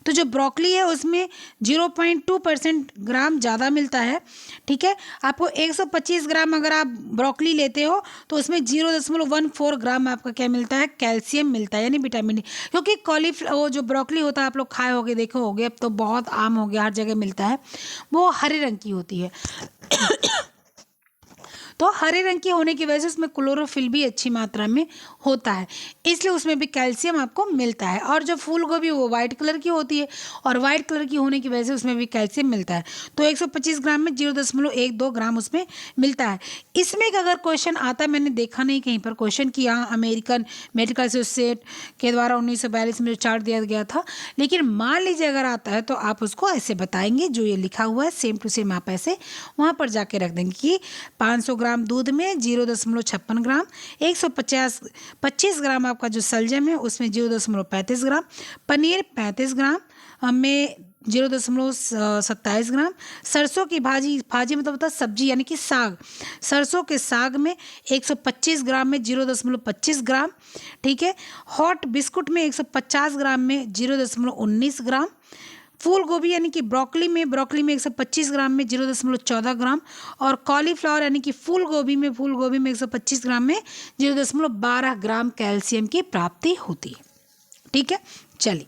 तो जो ब्रोकली है उसमें 0.2% ग्राम ज़्यादा मिलता है। ठीक है, आपको 125 ग्राम अगर आप ब्रोकली लेते हो तो उसमें 0.14 ग्राम आपका क्या मिलता है? कैल्शियम मिलता है, यानी विटामिन डी। क्योंकि वो जो ब्रोकली होता है आप लोग खाए होगे, देखे होगे, अब तो बहुत आम हो गया, हर जगह मिलता है, वो हरे रंग की होती है। तो हरे रंग की होने की वजह से उसमें क्लोरोफिल भी अच्छी मात्रा में होता है, इसलिए उसमें भी कैल्शियम आपको मिलता है। और जो फूल गोभी वो वाइट कलर की होती है और वाइट कलर की होने की वजह से उसमें भी कैल्शियम मिलता है। तो 125 ग्राम में 0.12 ग्राम उसमें मिलता है। इसमें एक अगर क्वेश्चन आता है, मैंने देखा नहीं कहीं पर क्वेश्चन कि यहाँ अमेरिकन मेडिकल एसोसिएट के द्वारा 1942 में जो चार्ट दिया गया था, लेकिन मान लीजिए अगर आता है तो आप उसको ऐसे बताएंगे, जो ये लिखा हुआ है सेम टू सेम आप ऐसे वहाँ पर जाके रख देंगे कि 500 ग्राम दूध में 0.56 ग्राम, 125 ग्राम आपका जो सलजम है उसमें 0.35 ग्राम, पनीर 35 ग्राम, में 0.27 ग्राम। सरसों की भाजी, भाजी मतलब होता है सब्जी यानी कि साग, सरसों के साग में 125 ग्राम में 0.25 ग्राम। ठीक है। हॉट बिस्कुट में 150 ग्राम में 0.19 ग्राम। फूल गोभी यानी कि ब्रोकली में 125 ग्राम में 0.14 ग्राम। और कॉलीफ्लावर यानी कि फूल गोभी में 125 ग्राम में 0.12 ग्राम कैल्शियम की प्राप्ति होती है। ठीक है। चलिए,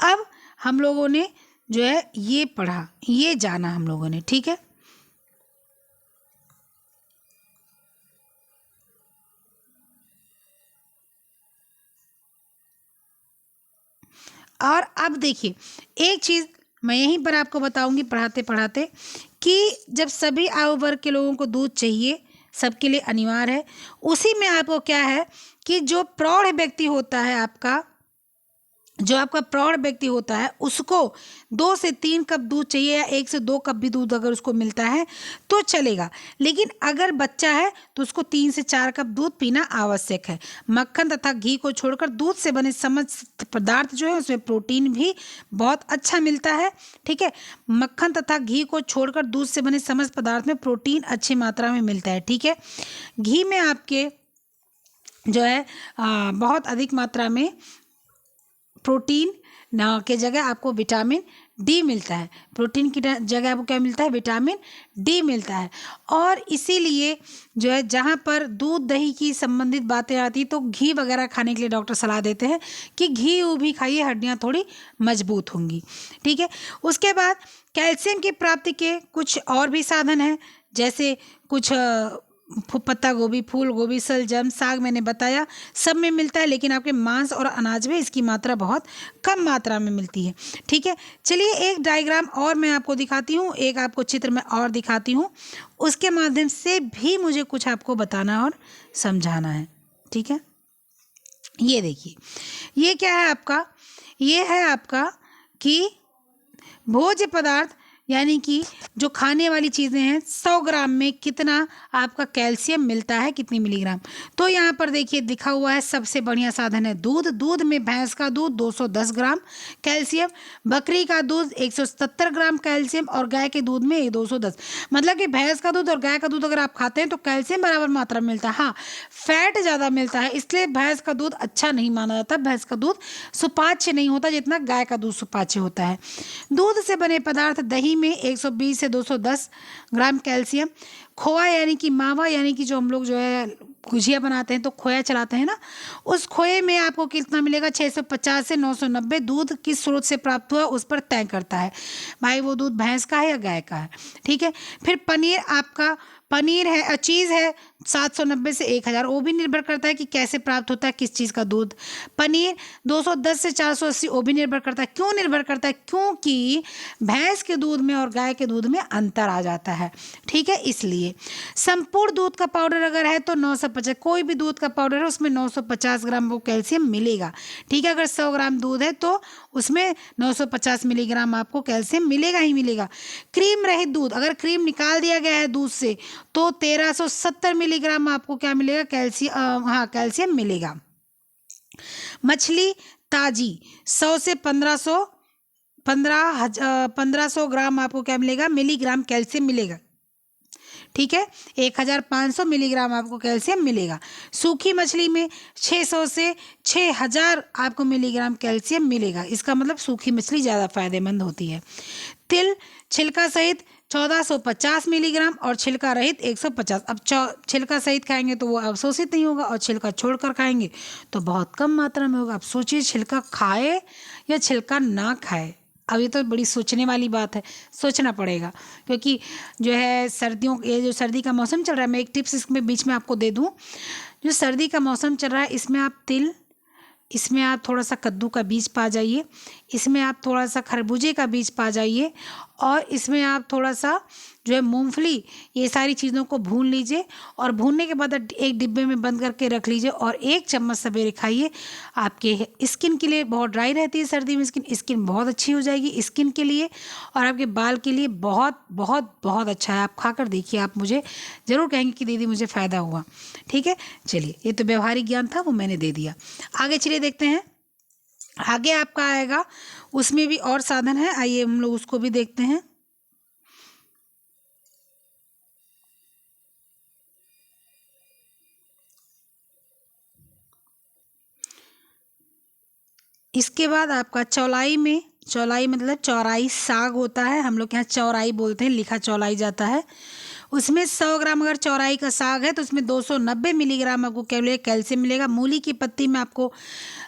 अब हम लोगों ने जो है ये पढ़ा, ये जाना हम लोगों ने। ठीक है। और अब देखिए, एक चीज़ मैं यहीं पर आपको बताऊंगी पढ़ाते पढ़ाते कि जब सभी आयु वर्ग के लोगों को दूध चाहिए, सबके लिए अनिवार्य है, उसी में आपको क्या है कि जो प्रौढ़ व्यक्ति होता है आपका, जो आपका प्रौढ़ व्यक्ति होता है उसको 2 से 3 कप दूध चाहिए, या 1 से 2 कप भी दूध अगर उसको मिलता है तो चलेगा। लेकिन अगर बच्चा है तो उसको 3 से 4 कप दूध पीना आवश्यक है। मक्खन तथा घी को छोड़कर दूध से बने समस्त पदार्थ जो है उसमें प्रोटीन भी बहुत अच्छा मिलता है। ठीक है। मक्खन तथा घी को छोड़कर दूध से बने समस्त पदार्थ में प्रोटीन अच्छी मात्रा में मिलता है। ठीक है। घी में आपके जो है बहुत अधिक मात्रा में प्रोटीन ना के जगह आपको विटामिन डी मिलता है। प्रोटीन की जगह आपको क्या मिलता है? विटामिन डी मिलता है। और इसीलिए जो है जहाँ पर दूध दही की संबंधित बातें आती तो घी वगैरह खाने के लिए डॉक्टर सलाह देते हैं कि घी वो भी खाइए, हड्डियाँ थोड़ी मजबूत होंगी। ठीक है। उसके बाद कैल्शियम की प्राप्ति के कुछ और भी साधन हैं, जैसे कुछ पत्ता गोभी, फूल गोभी, शलजम, साग मैंने बताया सब में मिलता है, लेकिन आपके मांस और अनाज में इसकी मात्रा बहुत कम मात्रा में मिलती है। ठीक है। चलिए, एक डायग्राम और मैं आपको दिखाती हूँ, एक आपको चित्र में और दिखाती हूँ, उसके माध्यम से भी मुझे कुछ आपको बताना और समझाना है। ठीक है। ये देखिए, ये क्या है आपका? ये है आपका कि भोज्य पदार्थ यानी कि जो खाने वाली चीज़ें हैं, 100 ग्राम में कितना आपका कैल्शियम मिलता है, कितनी मिलीग्राम। तो यहाँ पर देखिए लिखा हुआ है, सबसे बढ़िया साधन है दूध। दूध में भैंस का दूध 210 ग्राम कैल्शियम, बकरी का दूध 170 ग्राम कैल्शियम और गाय के दूध में 210। मतलब कि भैंस का दूध और गाय का दूध अगर आप खाते हैं तो कैल्शियम बराबर मात्रा में मिलता है। हाँ, फैट ज़्यादा मिलता है, इसलिए भैंस का दूध अच्छा नहीं माना जाता। भैंस का दूध सुपाच्य नहीं होता जितना गाय का दूध सुपाच्य होता है। दूध से बने पदार्थ दही में 120 से 210 ग्राम कैल्शियम। खोआ यानी कि मावा यानी कि जो हम लोग जो है गुजिया बनाते हैं तो खोया चलाते हैं ना, उस खोए में आपको कितना मिलेगा? 650 से 990। दूध किस स्रोत से प्राप्त हुआ उस पर तय करता है भाई, वो दूध भैंस का है या गाय का है। ठीक है। फिर पनीर, आपका पनीर है, चीज़ है 790 से 1000, वो भी निर्भर करता है कि कैसे प्राप्त होता है, किस चीज़ का दूध। पनीर 210 से 480, वो भी निर्भर करता है। क्यों निर्भर करता है? क्योंकि भैंस के दूध में और गाय के दूध में अंतर आ जाता है। ठीक है। इसलिए संपूर्ण दूध का पाउडर अगर है तो 950, कोई भी दूध का पाउडर है उसमें 950 ग्राम वो कैल्शियम मिलेगा। ठीक है। अगर 100 ग्राम दूध है तो उसमें 950 मिलीग्राम आपको कैल्शियम मिलेगा ही मिलेगा। क्रीम रहित दूध, अगर क्रीम निकाल दिया गया है दूध से तो 1370 मिलीग्राम आपको क्या मिलेगा? कैल्शियम, हाँ कैल्शियम मिलेगा। मछली ताजी 100 से 1500 ग्राम आपको क्या मिलेगा? मिलीग्राम कैल्शियम मिलेगा। ठीक है। 1500 मिलीग्राम आपको कैल्शियम मिलेगा। सूखी मछली में 600 से 6000 आपको मिलीग्राम कैल्शियम मिलेगा। इसका मतलब सूखी मछली ज़्यादा फायदेमंद होती है। तिल छिलका सहित 1450 मिलीग्राम और छिलका रहित 150। अब छिलका सहित खाएंगे तो वो अवशोषित नहीं होगा, और छिलका छोड़कर खाएंगे तो बहुत कम मात्रा में होगा। अब सोचिए, छिलका खाए या छिलका ना खाए। अब ये तो बड़ी सोचने वाली बात है, सोचना पड़ेगा, क्योंकि जो है सर्दियों, ये जो सर्दी का मौसम चल रहा है, मैं एक टिप्स इसमें बीच में आपको दे दूं। जो सर्दी का मौसम चल रहा है इसमें आप तिल, इसमें आप थोड़ा सा कद्दू का बीज पा जाइए, इसमें आप थोड़ा सा खरबूजे का बीज पा जाइए, और इसमें आप थोड़ा सा जो है मूंगफली, ये सारी चीज़ों को भून लीजिए, और भूनने के बाद एक डिब्बे में बंद करके रख लीजिए, और 1 चम्मच सवेरे खाइए। आपके स्किन के लिए बहुत ड्राई रहती है सर्दी में स्किन बहुत अच्छी हो जाएगी स्किन के लिए, और आपके बाल के लिए बहुत बहुत बहुत अच्छा है। आप खाकर देखिए, आप मुझे ज़रूर कहेंगे कि दीदी मुझे फ़ायदा हुआ। ठीक है। चलिए, ये तो व्यवहारिक ज्ञान था, वो मैंने दे दिया। आगे चलिए देखते हैं आगे आपका आएगा, उसमें भी और साधन है, आइए हम लोग उसको भी देखते हैं। इसके बाद आपका चौलाई में, चौलाई मतलब चौराई साग होता है, हम लोग के यहाँ चौराई बोलते हैं, लिखा चौलाई जाता है। उसमें 100 ग्राम अगर चौराई का साग है तो उसमें 290 मिलीग्राम आपको क्या मिलेगा, कैल्शियम मिलेगा। मूली की पत्ती में आपको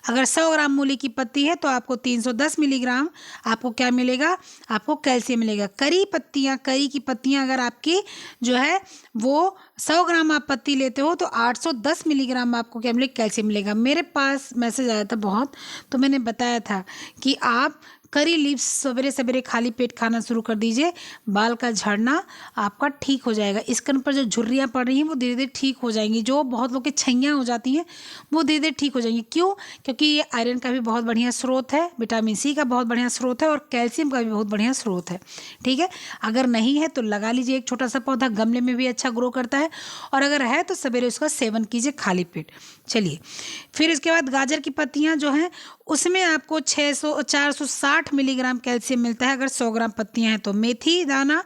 अगर 100 ग्राम मूली की पत्ती है तो आपको 310 मिलीग्राम आपको क्या मिलेगा, आपको कैल्शियम मिलेगा। करी पत्तियाँ, करी की पत्तियाँ अगर आपकी जो है वो 100 ग्राम आप पत्ती लेते हो तो 810 मिलीग्राम आपको क्या मिलेगा, कैल्शियम मिलेगा। मेरे पास मैसेज आया था बहुत, तो मैंने बताया था कि आप करी लीव्स सवेरे सवेरे खाली पेट खाना शुरू कर दीजिए, बाल का झड़ना आपका ठीक हो जाएगा। स्किन पर जो झुर्रियाँ पड़ रही हैं वो धीरे धीरे ठीक हो जाएंगी, जो बहुत लोग की छैयाँ हो जाती हैं वो धीरे धीरे ठीक हो जाएंगी। क्यों? क्योंकि ये आयरन का भी बहुत बढ़िया स्रोत है, विटामिन सी का बहुत बढ़िया स्रोत है और कैल्शियम का भी बहुत बढ़िया स्रोत है। ठीक है, अगर नहीं है तो लगा लीजिए, एक छोटा सा पौधा गमले में भी अच्छा ग्रो करता है, और अगर है तो सवेरे उसका सेवन कीजिए खाली पेट। चलिए, फिर इसके बाद गाजर की पत्तियाँ जो हैं उसमें आपको 460 मिलीग्राम कैल्शियम मिलता है अगर 100 ग्राम पत्तियाँ हैं तो। मेथी दाना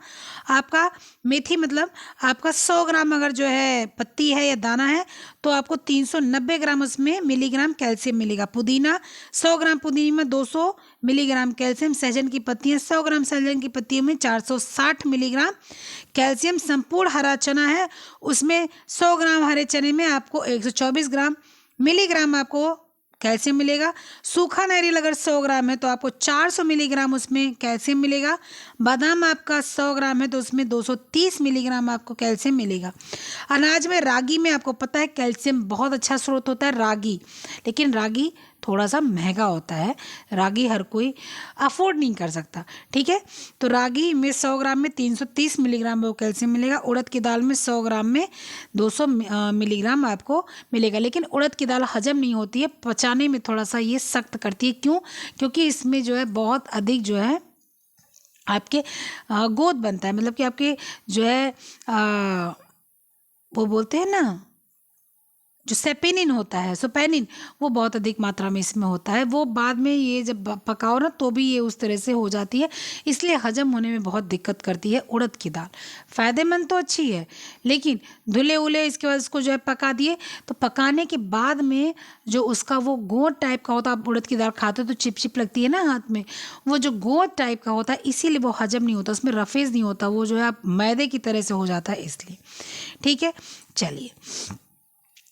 आपका, मेथी मतलब आपका 100 ग्राम अगर जो है पत्ती है या दाना है तो आपको 390 ग्राम उसमें मिलीग्राम कैल्शियम मिलेगा। पुदीना 100 ग्राम पुदीने में 200 मिलीग्राम कैल्शियम। सहजन की पत्तियाँ 100 ग्राम सहजन की पत्तियों में 460 मिलीग्राम कैल्शियम। संपूर्ण हरा चना है उसमें 100 ग्राम हरे चने में आपको 124 ग्राम मिलीग्राम आपको कैल्शियम मिलेगा। सूखा नारियल अगर 100 ग्राम है तो आपको 400 मिलीग्राम उसमें कैल्शियम मिलेगा। बादाम आपका 100 ग्राम है तो उसमें 230 मिलीग्राम आपको कैल्शियम मिलेगा। अनाज में रागी में आपको पता है कैल्शियम बहुत अच्छा स्रोत होता है रागी, लेकिन रागी थोड़ा सा महंगा होता है, रागी हर कोई अफोर्ड नहीं कर सकता। ठीक है, तो रागी में 100 ग्राम में 330 मिलीग्राम वो कैल्शियम मिलेगा। उड़द की दाल में 100 ग्राम में 200 मिलीग्राम आपको मिलेगा। लेकिन उड़द की दाल हजम नहीं होती है, पचाने में थोड़ा सा ये सख्त करती है। क्यों? क्योंकि इसमें जो है बहुत अधिक जो है आपके गोद बनता है, मतलब कि आपके जो है वो बोलते हैं ना, जो सेपेनिन होता है, सोपेनिन, वो बहुत अधिक मात्रा में इसमें होता है। वो बाद में ये जब पकाओ ना तो भी ये उस तरह से हो जाती है, इसलिए हजम होने में बहुत दिक्कत करती है उड़द की दाल। फ़ायदेमंद तो अच्छी है, लेकिन धुले उले इसके बाद उसको जो है पका दिए, तो पकाने के बाद में जो उसका वो गोंद टाइप का होता है, आप उड़द की दाल खाते हो तो चिप चिप लगती है ना हाथ में, वो जो गोंद टाइप का होता है इसीलिए वो हजम नहीं होता, उसमें रफेज नहीं होता, वो जो है आप मैदे की तरह से हो जाता है इसलिए। ठीक है, चलिए,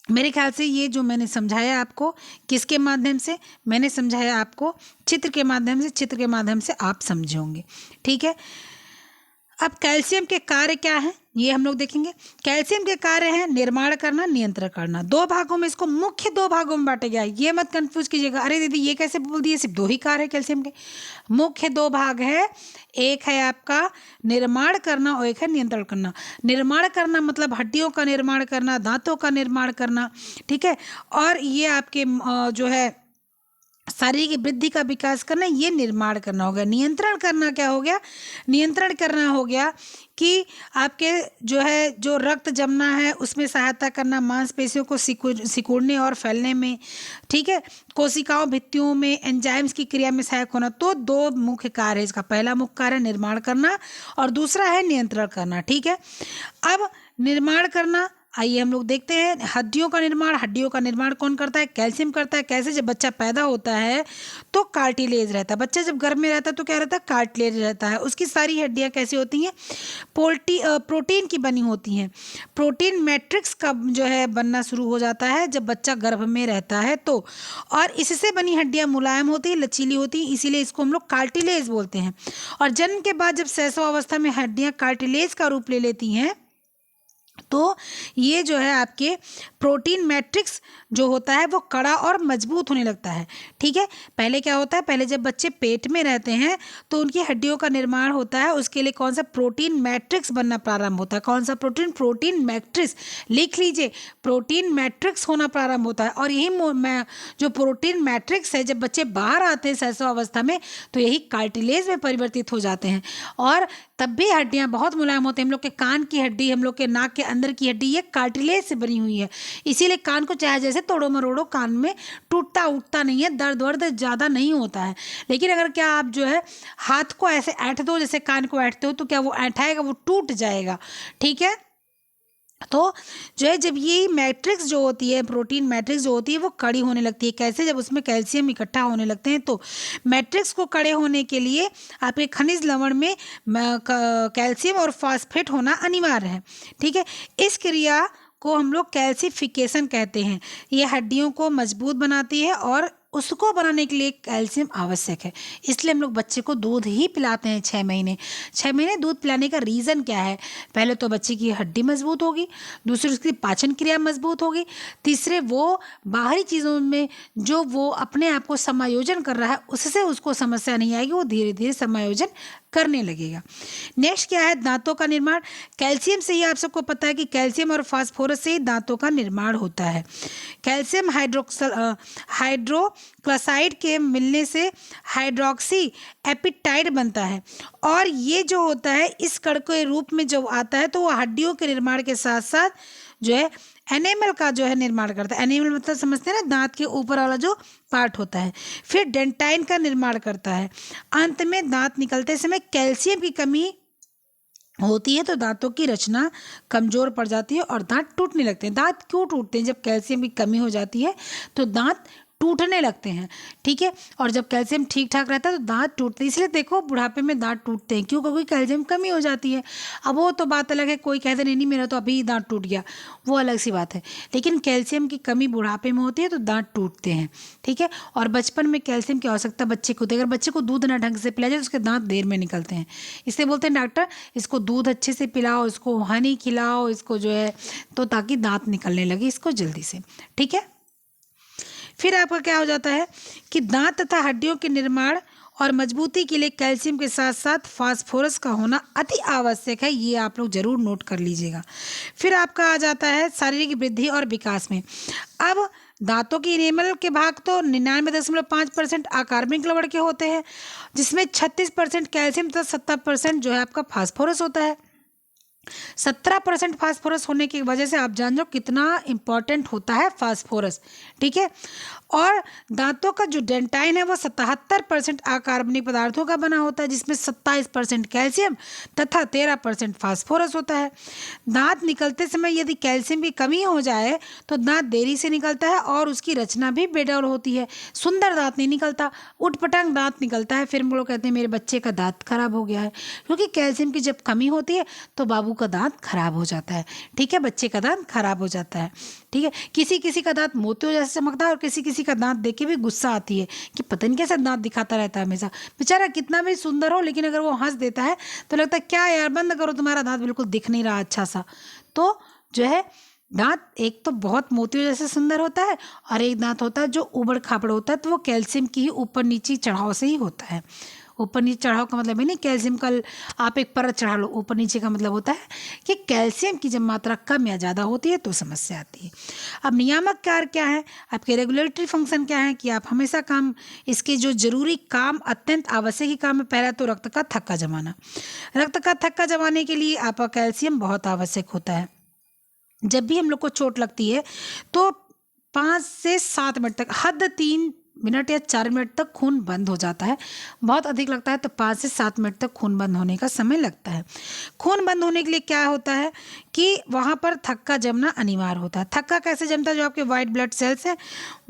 मेरे ख्याल से ये जो मैंने समझाया आपको, किसके माध्यम से मैंने समझाया आपको, चित्र के माध्यम से, चित्र के माध्यम से आप समझे होंगे। ठीक है, अब कैल्शियम के कार्य क्या हैं ये हम लोग देखेंगे। कैल्शियम के कार्य हैं निर्माण करना, नियंत्रण करना। दो भागों में, इसको मुख्य दो भागों में बांटा गया है, ये मत कंफ्यूज कीजिएगा, अरे दीदी ये कैसे बोल दिए, सिर्फ दो ही कार्य है कैल्शियम के। मुख्य दो भाग है, एक है आपका निर्माण करना और एक है नियंत्रण करना। निर्माण करना मतलब हड्डियों का निर्माण करना, दांतों का निर्माण करना। ठीक है, और ये आपके जो है शरीर की वृद्धि का विकास करना, ये निर्माण करना हो गया। नियंत्रण करना क्या हो गया, नियंत्रण करना हो गया कि आपके जो है जो रक्त जमना है उसमें सहायता करना, मांसपेशियों को सिकुड़ने और फैलने में। ठीक है, कोशिकाओं भित्तियों में एंजाइम्स की क्रिया में सहायक होना। तो दो मुख्य कार्य है इसका, पहला मुख्य कार्य निर्माण करना और दूसरा है नियंत्रण करना। ठीक है, अब निर्माण करना, आइए हम लोग देखते हैं। हड्डियों का निर्माण, हड्डियों का निर्माण कौन करता है, कैल्शियम करता है। कैसे? जब बच्चा पैदा होता है तो कार्टिलेज रहता है, बच्चा जब गर्भ में रहता है तो क्या रहता है, कार्टिलेज रहता है। उसकी सारी हड्डियां कैसी होती हैं, प्रोटीन की बनी होती हैं। प्रोटीन मैट्रिक्स का जो है बनना शुरू हो जाता है जब बच्चा गर्भ में रहता है तो, और इससे बनी हड्डियां मुलायम होती है, लचीली होती है, इसीलिए इसको हम लोग कार्टिलेज बोलते हैं। और जन्म के बाद जब शैशव अवस्था में हड्डियां कार्टिलेज का रूप ले लेती हैं तो ये जो है आपके प्रोटीन मैट्रिक्स जो होता है वो कड़ा और मजबूत होने लगता है। ठीक है, पहले क्या होता है, पहले जब बच्चे पेट में रहते हैं तो उनकी हड्डियों का निर्माण होता है, उसके लिए कौन सा प्रोटीन मैट्रिक्स बनना प्रारंभ होता है। कौन सा प्रोटीन, प्रोटीन मैट्रिक्स, लिख लीजिए, प्रोटीन मैट्रिक्स होना प्रारंभ होता है। और यही जो प्रोटीन मैट्रिक्स है, जब बच्चे बाहर आते हैं शैशव अवस्था में तो यही कार्टिलेज में परिवर्तित हो जाते हैं। और तब भी हड्डियाँ बहुत मुलायम होती हैं। हम लोग के कान की हड्डी, हम लोग के नाक के अंदर की हड्डी, ये कार्टिलेज से बनी हुई है। इसीलिए कान को चाहे जैसे तोड़ो मरोड़ो, कान में टूटता उठता नहीं है, दर्द वर्द ज़्यादा नहीं होता है। लेकिन अगर क्या आप जो है हाथ को ऐसे ऐंठ दो, जैसे कान को ऐंठते हो, तो क्या वो ऐंठाएगा, वो टूट जाएगा। ठीक है, तो जो है जब ये मैट्रिक्स जो होती है, प्रोटीन मैट्रिक्स जो होती है, वो कड़ी होने लगती है। कैसे? जब उसमें कैल्शियम इकट्ठा होने लगते हैं। तो मैट्रिक्स को कड़े होने के लिए आपके खनिज लवण में कैल्शियम और फॉस्फेट होना अनिवार्य है। ठीक है, इस क्रिया को हम लोग कैल्सिफिकेशन कहते हैं। ये हड्डियों को मजबूत बनाती है और उसको बनाने के लिए कैल्शियम आवश्यक है। इसलिए हम लोग बच्चे को दूध ही पिलाते हैं 6 महीने। 6 महीने दूध पिलाने का रीज़न क्या है? पहले तो बच्चे की हड्डी मजबूत होगी, दूसरी उसकी पाचन क्रिया मजबूत होगी, तीसरे वो बाहरी चीज़ों में जो वो अपने आप को समायोजन कर रहा है उससे उसको समस्या नहीं आएगी, वो धीरे धीरे समायोजन करने लगेगा। नेक्स्ट क्या है? दांतों का निर्माण। कैल्शियम से ही आप सबको पता है कि कैल्शियम और फास्फोरस से ही दांतों का निर्माण होता है। कैल्शियम हाइड्रोक्लोराइड के मिलने से हाइड्रोक्सी एपिटाइट बनता है, और ये जो होता है इस कण के रूप में जो आता है, तो वो हड्डियों के निर्माण के साथ साथ जो है एनेमल का जो है निर्माण करता है। एनेमल मतलब समझते हैं ना, दांत के ऊपर वाला जो पार्ट होता है। फिर डेंटाइन का निर्माण करता है। अंत में दांत निकलते समय कैल्शियम की कमी होती है तो दांतों की रचना कमजोर पड़ जाती है और दांत टूटने लगते हैं। दांत क्यों टूटते हैं? जब कैल्शियम की कमी हो जाती है तो दांत टूटने लगते हैं। ठीक है, और जब कैल्शियम ठीक ठाक रहता है तो दांत टूटते हैं। इसलिए देखो बुढ़ापे में दांत टूटते हैं, क्यों? क्योंकि कैल्शियम कमी हो जाती है। अब वो तो बात अलग है, कोई कहते नहीं नहीं मेरा तो अभी दांत टूट गया, वो अलग सी बात है। लेकिन कैल्शियम की कमी बुढ़ापे में होती है तो दांत टूटते हैं। ठीक है, और बचपन में कैल्शियम की आवश्यकता बच्चे को होती है। अगर बच्चे को दूध ना ढंग से पिलाया जाए तो उसके दांत देर में निकलते हैं। इसलिए बोलते हैं डॉक्टर इसको दूध अच्छे से पिलाओ, इसको हनी खिलाओ, इसको जो है तो ताकि दांत निकलने लगे इसको जल्दी से। ठीक है, फिर आपका क्या हो जाता है कि दांत तथा हड्डियों के निर्माण और मजबूती के लिए कैल्शियम के साथ साथ फास्फोरस का होना अति आवश्यक है। ये आप लोग जरूर नोट कर लीजिएगा। फिर आपका आ जाता है शारीरिक वृद्धि और विकास में। अब दांतों की इनेमल के भाग तो 99.5% अकार्बनिक लवण के होते हैं, जिसमें 36% कैल्शियम तथा 70% जो है आपका फास्फोरस होता है। 17% फास्फोरस होने की वजह से आप जान जाओ कितना इंपॉर्टेंट होता है फास्फोरस। ठीक है, और दांतों का जो डेंटाइन है वो 77% अकार्बनिक पदार्थों का बना होता है, जिसमें 27% कैल्शियम तथा 13% फास्फोरस होता है। दांत निकलते समय यदि कैल्शियम की कमी हो जाए तो दांत देरी से निकलता है और उसकी रचना भी बेडौल होती है। सुंदर दांत नहीं निकलता, उटपटांग दांत निकलता है। फिर हम लोग कहते हैं मेरे बच्चे का दांत खराब हो गया है, क्योंकि कैल्शियम की जब कमी होती है तो बाबू का दांत खराब हो जाता है। ठीक है, बच्चे का दांत खराब हो जाता है। ठीक है, किसी किसी का दांत मोतियों जैसे चमकता है और किसी किसी का दांत देख के भी गुस्सा आती है कि पता नहीं कैसा दांत दिखाता रहता है हमेशा। बेचारा कितना भी सुंदर हो, लेकिन अगर वो हंस देता है तो लगता है क्या यार बंद करो, तुम्हारा दांत बिल्कुल दिख नहीं रहा अच्छा सा। तो जो है दांत एक तो बहुत मोतियों जैसे सुंदर होता है और एक दांत होता है जो उबड़ खाबड़ होता है, तो वो कैल्शियम की ही ऊपर नीचे चढ़ाव से ही होता है। ऊपर नीचे चढ़ाव का मतलब है नहीं कैल्शियम का आप एक परत चढ़ा लो, ऊपर नीचे का मतलब होता है कि कैल्शियम की जब मात्रा कम या ज़्यादा होती है तो समस्या आती है। अब नियामक कार्य क्या है, आपके रेगुलेटरी फंक्शन क्या है कि आप हमेशा काम, इसके जो जरूरी काम अत्यंत आवश्यक ही काम है। पहला तो रक्त का थक्का जमाना। रक्त का थक्का जमाने के लिए आपका कैल्शियम बहुत आवश्यक होता है। जब भी हम लोग को चोट लगती है तो 5 से 7 मिनट तक, हद 3 मिनट या 4 मिनट तक खून बंद हो जाता है। बहुत अधिक लगता है तो 5 से 7 मिनट तक खून बंद होने का समय लगता है। खून बंद होने के लिए क्या होता है कि वहाँ पर थक्का जमना अनिवार्य होता है। थक्का कैसे जमता है? जो आपके वाइट ब्लड सेल्स हैं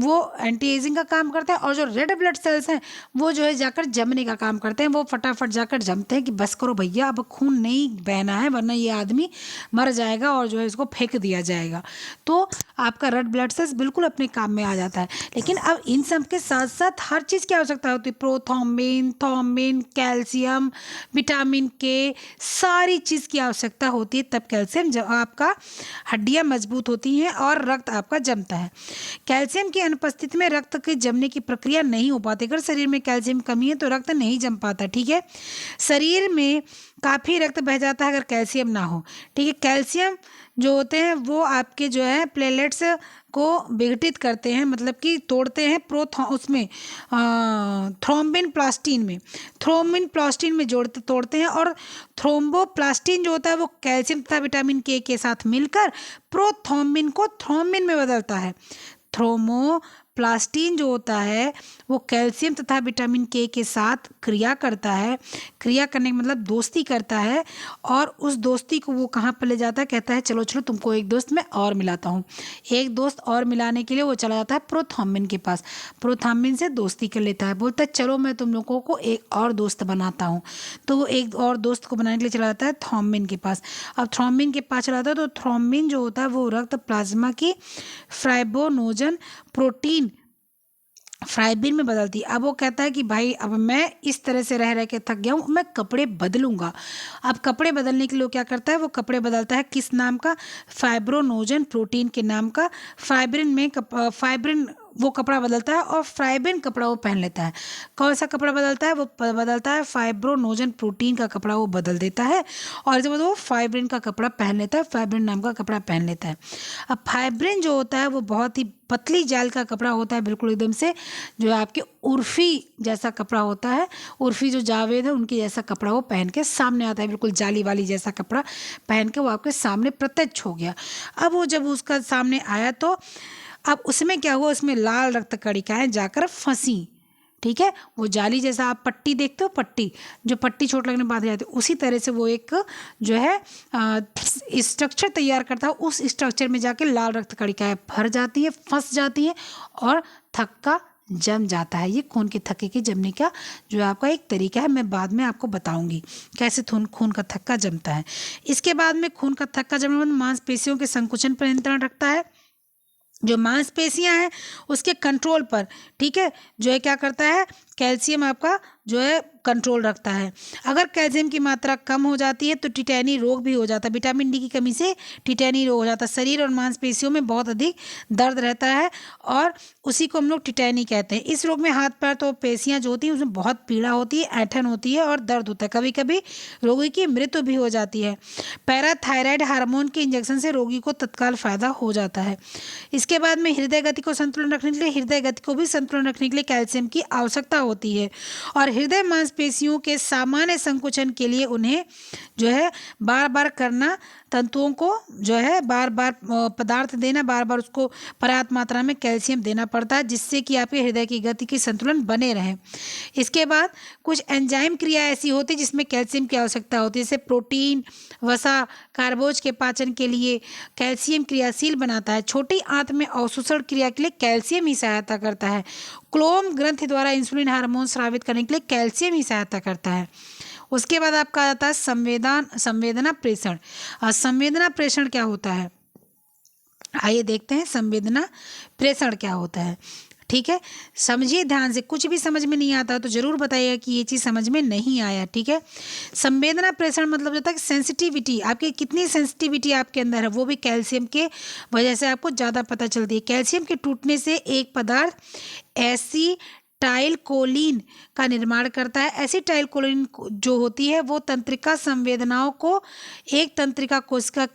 वो एंटी एजिंग का काम करते हैं, और जो रेड ब्लड सेल्स हैं वो जो है जाकर जमने का काम करते हैं। वो फटाफट जाकर जमते हैं कि बस करो भैया, अब खून नहीं बहना है वरना ये आदमी मर जाएगा और जो है इसको फेंक दिया जाएगा। तो आपका रेड ब्लड सेल्स बिल्कुल अपने काम में आ जाता है। लेकिन अब इन सब के साथ साथ हर चीज़ की आवश्यकता होती है। प्रोथॉम्बिन, थॉम्बिन, कैल्शियम, विटामिन के, सारी चीज़ की आवश्यकता होती है। तब कैल्शियम जब आपका हड्डियाँ मजबूत होती हैं और रक्त आपका जमता है। कैल्शियम की अनुपस्थिति में रक्त के जमने की प्रक्रिया नहीं हो पाती। अगर शरीर में कैल्शियम कमी है तो रक्त नहीं जम पाता। ठीक है, शरीर में काफ़ी रक्त बह जाता है अगर कैल्शियम ना हो। ठीक है, कैल्शियम जो होते हैं वो आपके जो है प्लेटलेट्स को विघटित करते हैं, मतलब कि तोड़ते हैं उसमें थ्रोम्बिन प्लास्टीन में, थ्रोम्बिन प्लास्टीन में तोड़ते हैं, और थ्रोम्बोप्लास्टीन जो होता है वो कैल्शियम तथा विटामिन के साथ मिलकर प्रोथ्रोम्बिन को थ्रोम्बिन में बदलता है। थ्रोम्बोप्लास्टीन जो होता है वो कैल्शियम तथा विटामिन के साथ क्रिया करता है, क्रिया करने का मतलब दोस्ती करता है, और उस दोस्ती को वो कहाँ पर ले जाता है, कहता है चलो चलो तुमको एक दोस्त मैं और मिलाता हूँ। एक दोस्त और मिलाने के लिए वो चला जाता है प्रोथ्रोम्बिन के पास, प्रोथ्रोम्बिन से दोस्ती कर लेता है, बोलता है चलो मैं तुम लोगों को एक और दोस्त बनाता हूँ। तो वो एक और दोस्त को बनाने के लिए चला जाता है थ्रोम्बिन के पास। अब थ्रोम्बिन के पास चला जाता है तो थ्रोम्बिन जो होता है वो रक्त प्लाज्मा की फाइब्रिनोजन प्रोटीन फाइब्रिन में बदलती है। अब वो कहता है कि भाई अब मैं इस तरह से रह रह के थक गया हूँ, मैं कपड़े बदलूंगा। अब कपड़े बदलने के लिए क्या करता है, वो कपड़े बदलता है किस नाम का, फाइब्रोनोजन प्रोटीन के नाम का। फाइब्रिन वो कपड़ा बदलता है और फाइब्रिन कपड़ा वो पहन लेता है। कौन सा कपड़ा बदलता है, वो बदलता है फाइब्रोनोजन प्रोटीन का कपड़ा वो बदल देता है, और जब वो फाइब्रिन का कपड़ा पहन लेता है, फाइब्रिन नाम का कपड़ा पहन लेता है। अब फाइब्रिन जो होता है वो बहुत ही पतली जाल का कपड़ा होता है, बिल्कुल एकदम से जो है आपके उर्फी जैसा कपड़ा होता है, उर्फी जो जावेद है उनके जैसा कपड़ा वो पहन के सामने आता है, बिल्कुल जाली वाली जैसा कपड़ा पहन के वो आपके सामने प्रत्यक्ष हो गया। अब वो जब उसका सामने आया तो अब उसमें क्या हुआ, उसमें लाल रक्त कणिकाएं जाकर फंसी। ठीक है, वो जाली जैसा आप पट्टी देखते हो, पट्टी जो पट्टी चोट लगने बाद जाती है, उसी तरह से वो एक जो है स्ट्रक्चर तैयार करता है। उस स्ट्रक्चर में जाके लाल रक्त कणिकाएं भर जाती हैं, फंस जाती हैं और थक्का जम जाता है। ये खून के थक्के के जमने का जो आपका एक तरीका है, मैं बाद में आपको बताऊंगी कैसे खून का थक्का जमता है। इसके बाद में खून का थक्का जमने में मांसपेशियों के संकुचन पर नियंत्रण रखता है। जो मांसपेशियां हैं उसके कंट्रोल पर, ठीक है, जो है क्या करता है, कैल्शियम आपका जो है कंट्रोल रखता है। अगर कैल्शियम की मात्रा कम हो जाती है तो टिटैनी रोग भी हो जाता है। विटामिन डी की कमी से टिटैनी रोग हो जाता है। शरीर और मांसपेशियों में बहुत अधिक दर्द रहता है और उसी को हम लोग टिटैनी कहते हैं। इस रोग में हाथ पैर तो पेशियां जो होती हैं उसमें बहुत पीड़ा होती है, ऐंठन होती है और दर्द होता है। कभी कभी रोगी की मृत्यु भी हो जाती है। पैराथायराइड हार्मोन के इंजेक्शन से रोगी को तत्काल फायदा हो जाता है। इसके बाद में हृदय गति को संतुलन रखने के लिए, हृदय गति को भी संतुलन रखने के लिए कैल्शियम की आवश्यकता होती है, और हृदय मांसपेशियों के सामान्य संकुचन के लिए उन्हें जो है बार बार करना, तंतुओं को जो है बार बार पदार्थ देना, बार बार उसको पर्याप्त मात्रा में कैल्शियम देना पड़ता है, जिससे कि आपके हृदय की गति की संतुलन बने रहे। इसके बाद कुछ एंजाइम क्रिया ऐसी होती है जिसमें कैल्शियम की आवश्यकता होती है, जैसे प्रोटीन, वसा, कार्बोज के पाचन के लिए कैल्शियम क्रियाशील बनाता है। छोटी आंत में अवशोषण क्रिया के लिए कैल्शियम ही सहायता करता है। क्लोम ग्रंथि द्वारा इंसुलिन हार्मोन स्रावित करने के लिए कैल्शियम ही सहायता करता है। उसके बाद आपका आता है संवेदना प्रेषण। संवेदना प्रेषण क्या होता है, आइए देखते हैं संवेदना प्रेषण क्या होता है। ठीक है, समझिए ध्यान से, कुछ भी समझ में नहीं आता तो जरूर बताइएगा कि ये चीज़ समझ में नहीं आया। ठीक है, संवेदना प्रेषण मतलब होता है कि सेंसिटिविटी, आपकी कितनी सेंसिटिविटी आपके अंदर है वो भी कैल्शियम के वजह से आपको ज़्यादा पता चलती है। कैल्शियम के टूटने से एक पदार्थ एसिटाइलकोलिन का निर्माण करता है। एसिटाइलकोलिन जो होती है वो तंत्रिका संवेदनाओं को एक तंत्रिका कोशिका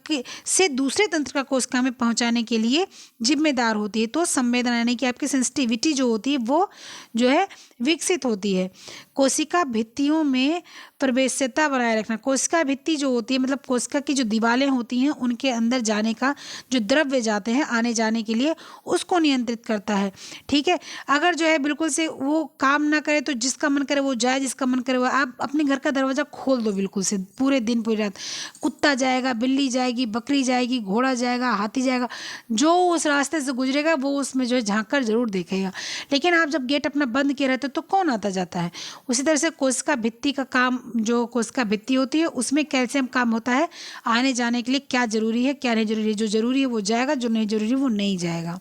से दूसरे तंत्रिका कोशिका में पहुंचाने के लिए जिम्मेदार होती है। तो संवेदना यानी कि आपकी सेंसिटिविटी जो होती है वो जो है विकसित होती है। कोशिका भित्तियों में प्रवेश्यता बनाए रखना, कोशिका भित्ति जो होती है मतलब कोशिका की जो दीवारें होती हैं उनके अंदर जाने का जो द्रव्य जाते हैं आने जाने के लिए उसको नियंत्रित करता है। ठीक है, अगर जो है बिल्कुल से वो काम ना करे तो जिसका मन करे वो जाए, जिसका मन करे वो, आप अपने घर का दरवाज़ा खोल दो बिल्कुल से, पूरे दिन पूरी रात कुत्ता जाएगा, बिल्ली जाएगी, बकरी जाएगी, घोड़ा जाएगा, हाथी जाएगा, जो उस रास्ते से गुजरेगा वो उसमें जो है झांक कर जरूर देखेगा। लेकिन आप जब गेट अपना बंद किए रहते हो तो कौन आता जाता है। उसी तरह से कोशिका भित्ति का काम, जो कोशिका भित्ति होती है उसमें कैल्शियम काम होता है आने जाने के लिए, क्या जरूरी है क्या नहीं जरूरी है। जो जरूरी है वो जाएगा, जो नहीं जरूरी है वो नहीं जाएगा।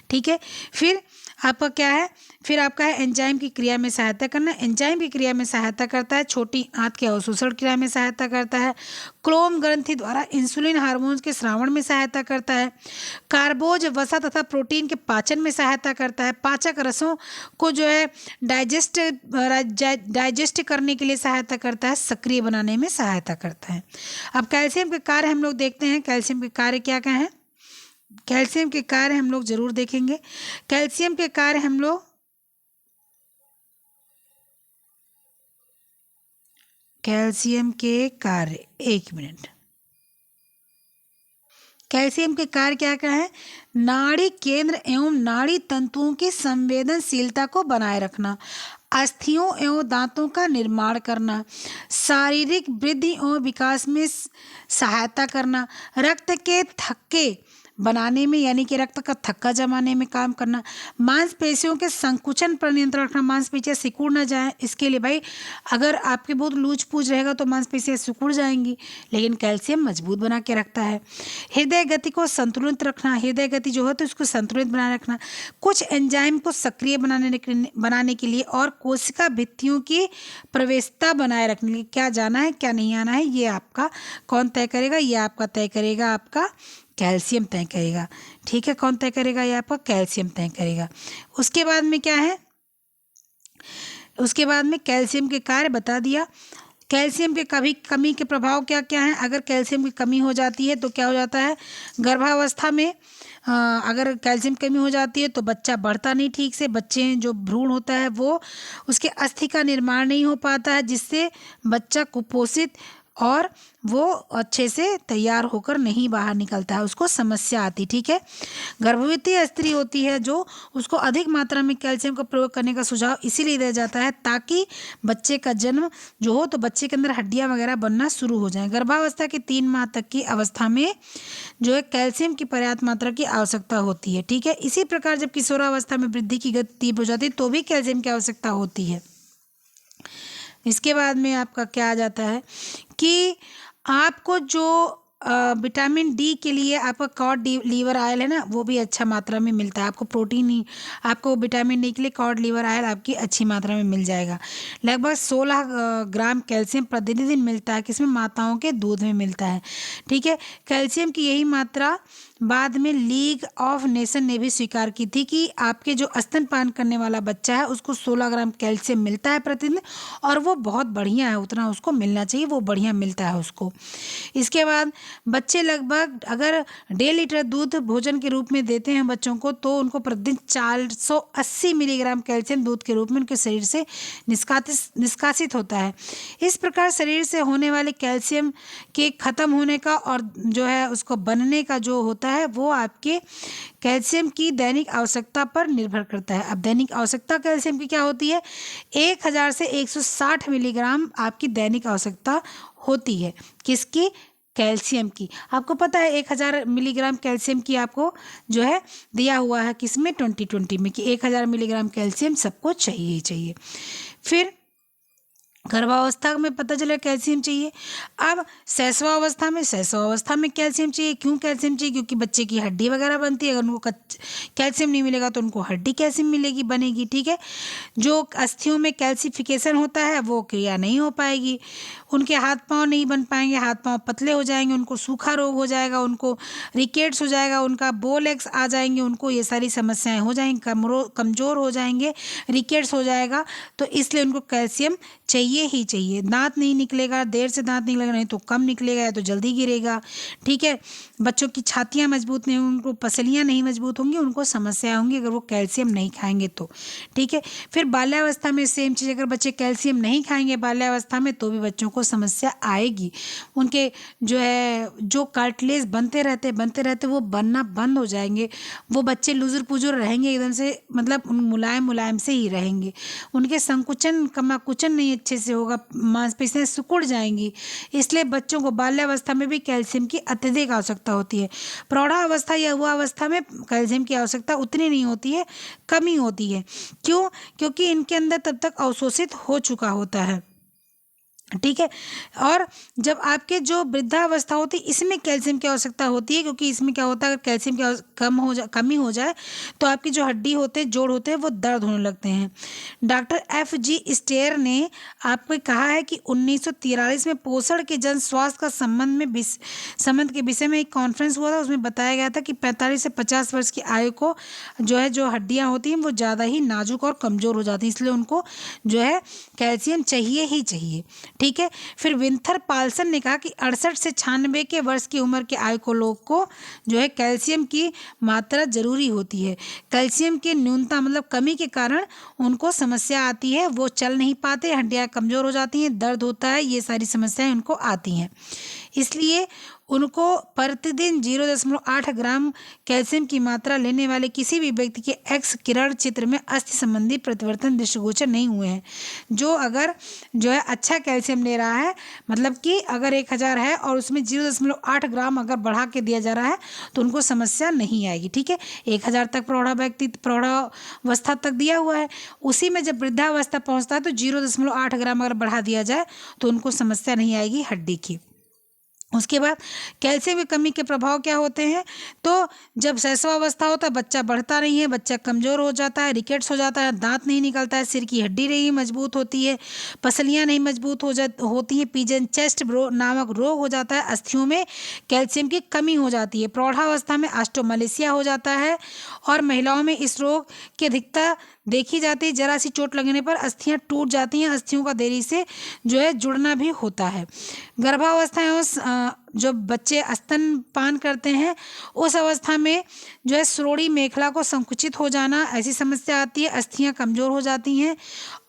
ठीक है, फिर आपका क्या है, फिर आपका है एंजाइम की क्रिया में सहायता करना। एंजाइम की क्रिया में सहायता करता है, छोटी आंत के अवशोषण क्रिया में सहायता करता है, क्लोम ग्रंथि द्वारा इंसुलिन हार्मोन के स्रावण में सहायता करता है, कार्बोज, वसा तथा प्रोटीन के पाचन में सहायता करता है, पाचक रसों को जो है डाइजेस्ट करने के लिए सहायता करता है, सक्रिय बनाने में सहायता करता है। अब कैल्शियम के कार्य हम लोग देखते हैं, कैल्शियम के कार्य क्या क्या हैं। कैल्शियम के कार्य हम लोग जरूर देखेंगे। कैल्शियम के कार्य हम लोग कैल्शियम के कार्य, एक मिनट। कैल्शियम के कार्य क्या क्या है? नाड़ी केंद्र एवं नाड़ी तंतुओं की संवेदनशीलता को बनाए रखना, अस्थियों एवं दांतों का निर्माण करना, शारीरिक वृद्धि एवं विकास में सहायता करना, रक्त के थक्के बनाने में यानी कि रक्त का थक्का जमाने में काम करना, मांसपेशियों के संकुचन पर नियंत्रण रखना, मांसपेशियां सिकुड़ ना जाए इसके लिए भाई, अगर आपके बहुत लूज पूज रहेगा तो मांसपेशियां सिकुड़ जाएंगी, लेकिन कैल्शियम मजबूत बना के रखता है। हृदय गति को संतुलित रखना, हृदय गति जो है तो उसको संतुलित बनाए रखना, कुछ एंजाइम को सक्रिय बनाने के लिए और कोशिका भित्तियों की प्रवेशता बनाए रखने के लिए, क्या जाना है क्या नहीं आना है ये आपका कौन तय करेगा? ये आपका तय करेगा, आपका कैल्शियम तय करेगा। ठीक है, कौन तय करेगा? ये आपका कैल्शियम तय करेगा। उसके बाद में क्या है? उसके बाद में कैल्शियम के कार्य बता दिया। कैल्शियम के कमी के प्रभाव क्या क्या हैं? अगर कैल्शियम की कमी हो जाती है तो क्या हो जाता है? गर्भावस्था में अगर कैल्शियम कमी हो जाती है तो बच्चा बढ़ता नहीं ठीक से, बच्चे जो भ्रूण होता है वो उसके अस्थि का निर्माण नहीं हो पाता है, जिससे बच्चा कुपोषित और वो अच्छे से तैयार होकर नहीं बाहर निकलता है, उसको समस्या आती। ठीक है, गर्भवती स्त्री होती है जो, उसको अधिक मात्रा में कैल्शियम का प्रयोग करने का सुझाव इसीलिए दिया जाता है ताकि बच्चे का जन्म जो हो तो बच्चे के अंदर हड्डियां वगैरह बनना शुरू हो जाए। गर्भावस्था के 3 माह तक की अवस्था में जो है कैल्शियम की पर्याप्त मात्रा की आवश्यकता होती है। ठीक है, इसी प्रकार जब किशोरावस्था में वृद्धि की गति तीव्र हो जाती है तो भी कैल्शियम की आवश्यकता होती है। इसके बाद में आपका क्या आ जाता है कि आपको जो विटामिन डी के लिए आपका कॉड लीवर ऑयल है ना, वो भी अच्छा मात्रा में मिलता है। आपको प्रोटीन ही, आपको विटामिन डी के लिए कॉड लीवर ऑयल आपकी अच्छी मात्रा में मिल जाएगा। लगभग 16 ग्राम कैल्शियम प्रतिदिन मिलता है, किसमें? माताओं के दूध में मिलता है। ठीक है, कैल्शियम की यही मात्रा बाद में लीग ऑफ नेशन ने भी स्वीकार की थी कि आपके जो स्तनपान करने वाला बच्चा है उसको 16 ग्राम कैल्शियम मिलता है प्रतिदिन, और वो बहुत बढ़िया है, उतना उसको मिलना चाहिए, वो बढ़िया मिलता है उसको। इसके बाद बच्चे लगभग अगर 1.5 लीटर दूध भोजन के रूप में देते हैं बच्चों को तो उनको प्रतिदिन 480 मिलीग्राम कैल्शियम दूध के रूप में उनके शरीर से निष्कासित होता है। इस प्रकार शरीर से होने वाले कैल्शियम के खत्म होने का और जो है उसको बनने का जो होता है वो आपके कैल्शियम की दैनिक आवश्यकता पर निर्भर करता है। अब दैनिक आवश्यकता कैल्शियम की क्या होती है? 1000 से 160 मिलीग्राम आपकी दैनिक आवश्यकता होती है। किसकी? कैल्शियम की। आपको पता है 1000 मिलीग्राम कैल्शियम की आपको जो है दिया हुआ है किसमें? 2020 में, कि 1000 मिलीग्राम कैल्शियम सबको चाहिए ही चाहिए। फिर गर्भावस्था में पता चला कैल्शियम चाहिए। अब शैशवावस्था में कैल्शियम चाहिए। क्यों कैल्शियम चाहिए? क्योंकि बच्चे की हड्डी वगैरह बनती है, अगर उनको कैल्शियम नहीं मिलेगा तो उनको हड्डी कैल्शियम मिलेगी, बनेगी। ठीक है, जो अस्थियों में कैल्सिफिकेशन होता है वो क्रिया नहीं हो पाएगी, उनके हाथ पांव नहीं बन पाएंगे, हाथ पांव पतले हो जाएंगे, उनको सूखा रोग हो जाएगा, उनको रिकेट्स हो जाएगा, उनका बोल एक्स आ जाएंगे, उनको ये सारी समस्याएं हो जाएंगी, कमज़ोर हो जाएंगे, रिकेट्स हो जाएगा। तो इसलिए उनको कैल्शियम चाहिए ही चाहिए। दांत नहीं निकलेगा, देर से दांत निकलेगा, नहीं तो कम निकलेगा या तो जल्दी गिरेगा। ठीक है, बच्चों की छातियाँ मजबूत नहीं होंगी, उनको पसलियाँ नहीं मजबूत होंगी, उनको समस्या होंगी अगर वो कैल्शियम नहीं खाएंगे तो। ठीक है, फिर बाल्यावस्था में सेम चीज़, अगर बच्चे कैल्शियम नहीं खाएंगे बाल्यावस्था में तो भी बच्चों को समस्या आएगी। उनके जो है जो कार्टिलेज बनते रहते वो बनना बंद हो जाएंगे, वो बच्चे लुजुर पुजुर रहेंगे एकदम से, मतलब मुलायम से ही रहेंगे, उनके संकुचन कमाकुचन नहीं अच्छे से होगा, मांसपेशियां सिकुड़ जाएंगी। इसलिए बच्चों को बाल्यावस्था में भी कैल्शियम की अत्यधिक आवश्यकता होती है। प्रौढ़ावस्था या युवावस्था में कैल्शियम की आवश्यकता उतनी नहीं होती है, कमी होती है। क्यों? क्योंकि इनके अंदर तब तक अवशोषित हो चुका होता है। ठीक है, और जब आपके जो वृद्धावस्था होती है इसमें कैल्शियम की आवश्यकता होती है, क्योंकि इसमें क्या होता है अगर कैल्शियम की कमी हो जाए तो आपकी जो हड्डी होते हैं, जोड़ होते हैं, वो दर्द होने लगते हैं। Doctor F.G. स्टेयर ने आपको कहा है कि 1943 में पोषण के जन स्वास्थ्य का संबंध के विषय में एक कॉन्फ्रेंस हुआ था, उसमें बताया गया था कि 45 से 50 वर्ष की आयु को जो हड्डियाँ होती हैं वो ज़्यादा ही नाजुक और कमज़ोर हो जाती हैं, इसलिए उनको जो है कैल्शियम चाहिए ही चाहिए। ठीक है। फिर विंथर पाल्सन ने कहा कि 68 से 96 के वर्ष की उम्र के आयु को लोग को जो है कैल्शियम की मात्रा जरूरी होती है। कैल्शियम की न्यूनता मतलब कमी के कारण उनको समस्या आती है, वो चल नहीं पाते, हड्डियां कमज़ोर हो जाती हैं, दर्द होता है, ये सारी समस्याएं उनको आती हैं। इसलिए उनको प्रतिदिन 0.8 ग्राम कैल्शियम की मात्रा लेने वाले किसी भी व्यक्ति के एक्स किरण चित्र में अस्थि संबंधी परिवर्तन दृष्टिगोचर नहीं हुए हैं। जो अगर जो है अच्छा कैल्शियम ले रहा है, मतलब कि अगर 1000 है और उसमें 0.8 ग्राम अगर बढ़ा के दिया जा रहा है तो उनको समस्या नहीं आएगी। ठीक है, 1000 तक प्रौढ़ावस्था तक दिया हुआ है, उसी में जब वृद्धावस्था पहुंचता है तो 0.8 ग्राम अगर बढ़ा दिया जाए तो उनको समस्या नहीं आएगी हड्डी की। उसके बाद कैल्शियम की कमी के प्रभाव क्या होते हैं, तो जब शैशवावस्था होता है बच्चा बढ़ता नहीं है, बच्चा कमज़ोर हो जाता है, रिकेट्स हो जाता है, दांत नहीं निकलता है, सिर की हड्डी नहीं मजबूत होती है, पसलियां नहीं मजबूत होती हैं, पिजन चेस्ट नामक रोग हो जाता है, अस्थियों में कैल्शियम की कमी हो जाती है, प्रौढ़ावस्था में ऑस्टियोमलेशिया हो जाता है और महिलाओं में इस रोग की अधिकता देखी जाती है। जरा सी चोट लगने पर अस्थियां टूट जाती हैं, अस्थियों का देरी से जो है जुड़ना भी होता है। गर्भावस्था एवं जो बच्चे स्तनपान करते हैं उस अवस्था में जो है श्रोणि मेखला को संकुचित हो जाना, ऐसी समस्या आती है, अस्थियां कमज़ोर हो जाती हैं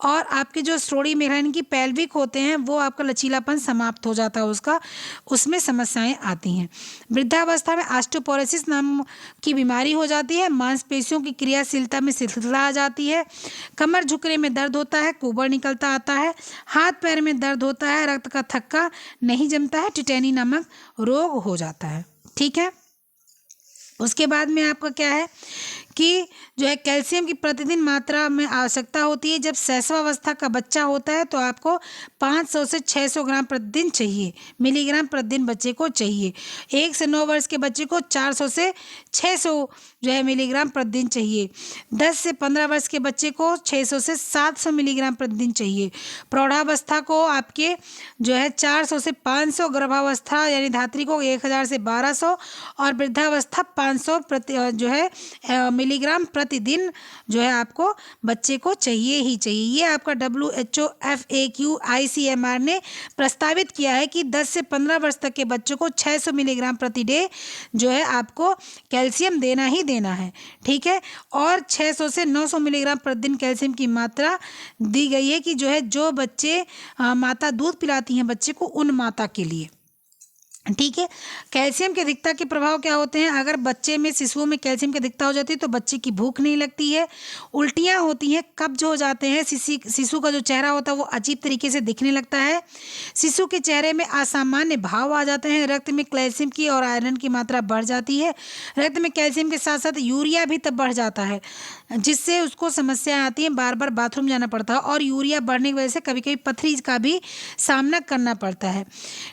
और आपके जो श्रोणि मेखला यानी कि पेल्विक होते हैं वो आपका लचीलापन समाप्त हो जाता है, उसमें समस्याएं आती हैं। वृद्धावस्था में ऑस्टियोपोरोसिस नाम की बीमारी हो जाती है, मांसपेशियों की क्रियाशीलता में शिथिलता आ जाती है, कमर झुकने में दर्द होता है, कुबड़ निकलता आता है, हाथ पैर में दर्द होता है, रक्त का थक्का नहीं जमता है, टिटेनी नामक रोग हो जाता है। ठीक है, उसके बाद में आपका क्या है कि जो है कैल्शियम की प्रतिदिन मात्रा में आवश्यकता होती है। जब शैशवावस्था का बच्चा होता है तो आपको 500 से 600 ग्राम प्रतिदिन चाहिए, मिलीग्राम प्रतिदिन बच्चे को चाहिए। 1 से 9 वर्ष के बच्चे को 400 से 600 जो है मिलीग्राम प्रतिदिन चाहिए। 10 से 15 वर्ष के बच्चे को 600 से 700 मिलीग्राम प्रतिदिन चाहिए। प्रौढ़ावस्था को आपके जो है 400 से 500, गर्भावस्था यानी धात्री को 1000 से 1200 और वृद्धावस्था 500 जो है मिलीग्राम प्रतिदिन जो है आपको बच्चे को चाहिए ही चाहिए। ये आपका WHO FAQ ICMR ने प्रस्तावित किया है कि 10 से 15 वर्ष तक के बच्चों को 600 मिलीग्राम प्रति डे जो है आपको कैल्शियम देना ही देना है। ठीक है, और 600 से 900 मिलीग्राम प्रतिदिन कैल्शियम की मात्रा दी गई है कि जो है जो बच्चे माता दूध पिलाती हैं बच्चे को, उन माता के लिए। ठीक है, कैल्शियम की अधिकता के प्रभाव क्या होते हैं, अगर बच्चे में शिशुओं में कैल्शियम की अधिकता हो जाती है तो बच्चे की भूख नहीं लगती है, उल्टियां होती हैं, कब्ज हो जाते हैं, शिशु का जो चेहरा होता है वो अजीब तरीके से दिखने लगता है, शिशु के चेहरे में असामान्य भाव आ जाते हैं, रक्त में कैल्शियम की और आयरन की मात्रा बढ़ जाती है, रक्त में कैल्शियम के साथ साथ यूरिया भी तब बढ़ जाता है जिससे उसको समस्या आती है, बार बार बाथरूम जाना पड़ता है और यूरिया बढ़ने की वजह से कभी कभी पथरी का भी सामना करना पड़ता है।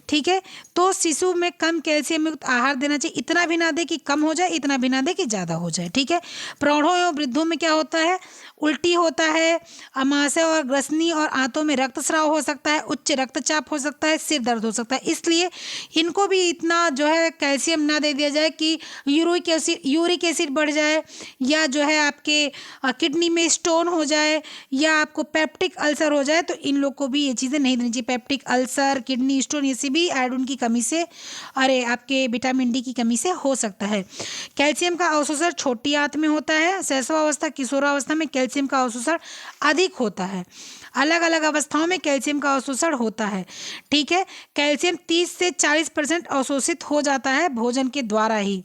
ठीक है, तो शिशु में कम कैल्शियम युक्त आहार देना चाहिए, इतना भी ना दे कि कम हो जाए, इतना भी ना दे कि ज़्यादा हो जाए। ठीक है, प्रौढ़ों एवं वृद्धों में क्या होता है, उल्टी होता है, अमाशय और ग्रसनी और आंतों में रक्तस्राव हो सकता है, उच्च रक्तचाप हो सकता है, सिर दर्द हो सकता है। इसलिए इनको भी इतना जो है कैल्शियम ना दे दिया जाए कि यूरिक एसिड बढ़ जाए या जो है आपके किडनी में स्टोन हो जाए या आपको पेप्टिक अल्सर हो जाए, तो इन लोग को भी ये चीज़ें नहीं देनी चाहिए। पेप्टिक अल्सर, किडनी स्टोन, ये से भी आयोडीन की कमी से, आपके विटामिन डी की कमी से हो सकता है। कैल्शियम का अवशोषण छोटी आंत में होता है, शैशवावस्था किशोरावस्था में कैल्शियम का अवशोषण अधिक होता है, अलग अलग अवस्थाओं में कैल्शियम का अवशोषण होता है। ठीक है, कैल्शियम 30 से 40% अवशोषित हो जाता है भोजन के द्वारा ही।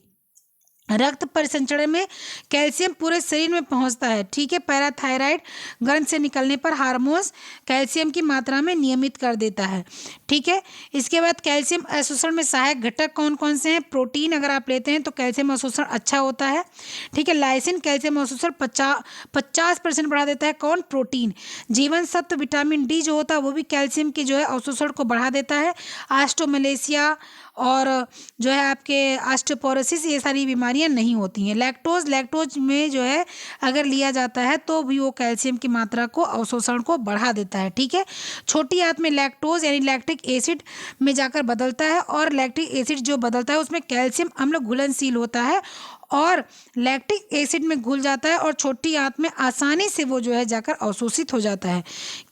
रक्त परिसंचरण में कैल्शियम पूरे शरीर में पहुंचता है। ठीक है, पैराथायराइड ग्रंथ से निकलने पर हार्मोन्स कैल्शियम की मात्रा में नियमित कर देता है। ठीक है, इसके बाद कैल्शियम अवशोषण में सहायक घटक कौन कौन से हैं, प्रोटीन अगर आप लेते हैं तो कैल्शियम अवशोषण अच्छा होता है। ठीक है, लाइसिन कैल्शियम अवशोषण 50% बढ़ा देता है, कौन, प्रोटीन। जीवन सत्व विटामिन डी जो होता है वो भी कैल्शियम के जो है अवशोषण को बढ़ा देता है। ऑस्टियोमलेशिया और जो है आपके ऑस्टियोपोरोसिस, ये सारी बीमारियां नहीं होती हैं। लैक्टोज में जो है अगर लिया जाता है तो भी वो कैल्शियम की मात्रा को, अवशोषण को बढ़ा देता है। ठीक है, छोटी आंत में लैक्टोज यानी लैक्टिक एसिड में जाकर बदलता है और लैक्टिक एसिड जो बदलता है उसमें कैल्शियम अम्ल घुलनशील होता है और लैक्टिक एसिड में घुल जाता है और छोटी आंत में आसानी से वो जो है जाकर अवशोषित हो जाता है।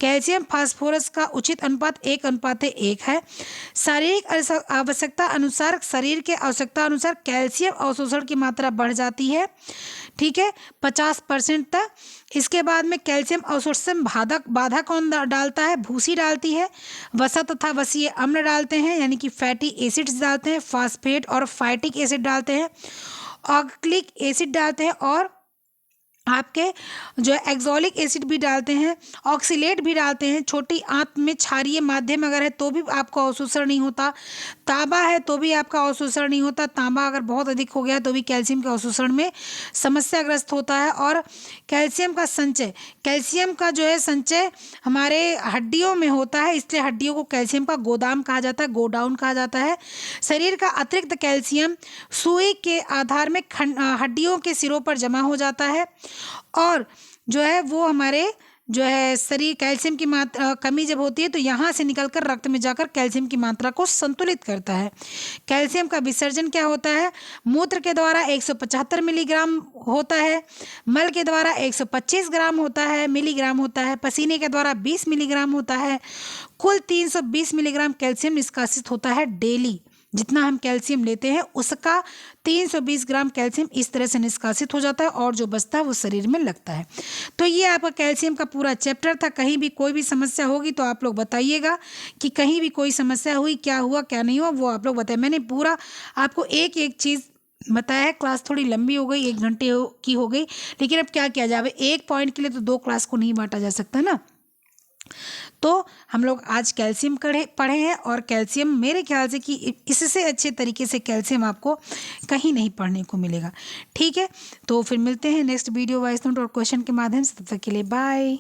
कैल्शियम फास्फोरस का उचित अनुपात 1:1 है। शारीरिक आवश्यकता अनुसार, शरीर के आवश्यकता अनुसार कैल्शियम अवशोषण की मात्रा बढ़ जाती है, ठीक है, 50% तक। इसके बाद में कैल्शियम अवशोषण में बाधा कौन डालता है? भूसी डालती है। वसा तथा वसीय अम्ल डालते हैं, यानी कि फैटी एसिड्स डालते हैं, फास्फेट और फाइटिक एसिड डालते हैं, ऑक्सैलिक एसिड डालते हैं और आपके जो है एक्सोलिक एसिड भी डालते हैं, ऑक्सीलेट भी डालते हैं। छोटी आंत में क्षारीय माध्यम अगर है तो भी आपका अवशोषण नहीं होता। तांबा है तो भी आपका अवशोषण नहीं होता। तांबा अगर बहुत अधिक हो गया तो भी कैल्शियम के अवशोषण में समस्याग्रस्त होता है। और कैल्शियम का संचय, कैल्शियम का जो है संचय हमारे हड्डियों में होता है, इसलिए हड्डियों को कैल्शियम का गोदाम कहा जाता है, गोडाउन कहा जाता है। शरीर का अतिरिक्त कैल्शियम सुई के आधार में हड्डियों के सिरों पर जमा हो जाता है और जो है वो हमारे जो है शरीर कैल्शियम की मात्रा कमी जब होती है तो यहाँ से निकलकर रक्त में जाकर कैल्शियम की मात्रा को संतुलित करता है। कैल्शियम का विसर्जन क्या होता है? मूत्र के द्वारा 175 मिलीग्राम होता है, मल के द्वारा 125 ग्राम होता है, मिलीग्राम होता है, पसीने के द्वारा 20 मिलीग्राम होता है। कुल 320 मिलीग्राम कैल्शियम निष्कासित होता है डेली। जितना हम कैल्शियम लेते हैं उसका 320 ग्राम कैल्शियम इस तरह से निष्कासित हो जाता है और जो बचता है वो शरीर में लगता है। तो ये आपका कैल्शियम का पूरा चैप्टर था। कहीं भी कोई भी समस्या होगी तो आप लोग बताइएगा कि कहीं भी कोई समस्या हुई, क्या हुआ क्या नहीं हुआ, वो आप लोग बताइए। मैंने पूरा आपको एक एक चीज़ बताया है। क्लास थोड़ी लंबी हो गई, 1 घंटे की हो गई, लेकिन अब क्या किया जाए, एक पॉइंट के लिए तो 2 क्लास को नहीं बांटा जा सकता ना। तो हम लोग आज कैल्शियम पढ़े हैं और कैल्शियम मेरे ख्याल से कि इससे अच्छे तरीके से कैल्शियम आपको कहीं नहीं पढ़ने को मिलेगा, ठीक है। तो फिर मिलते हैं नेक्स्ट वीडियो वॉइस नोट और क्वेश्चन के माध्यम से। तब तक के लिए बाय।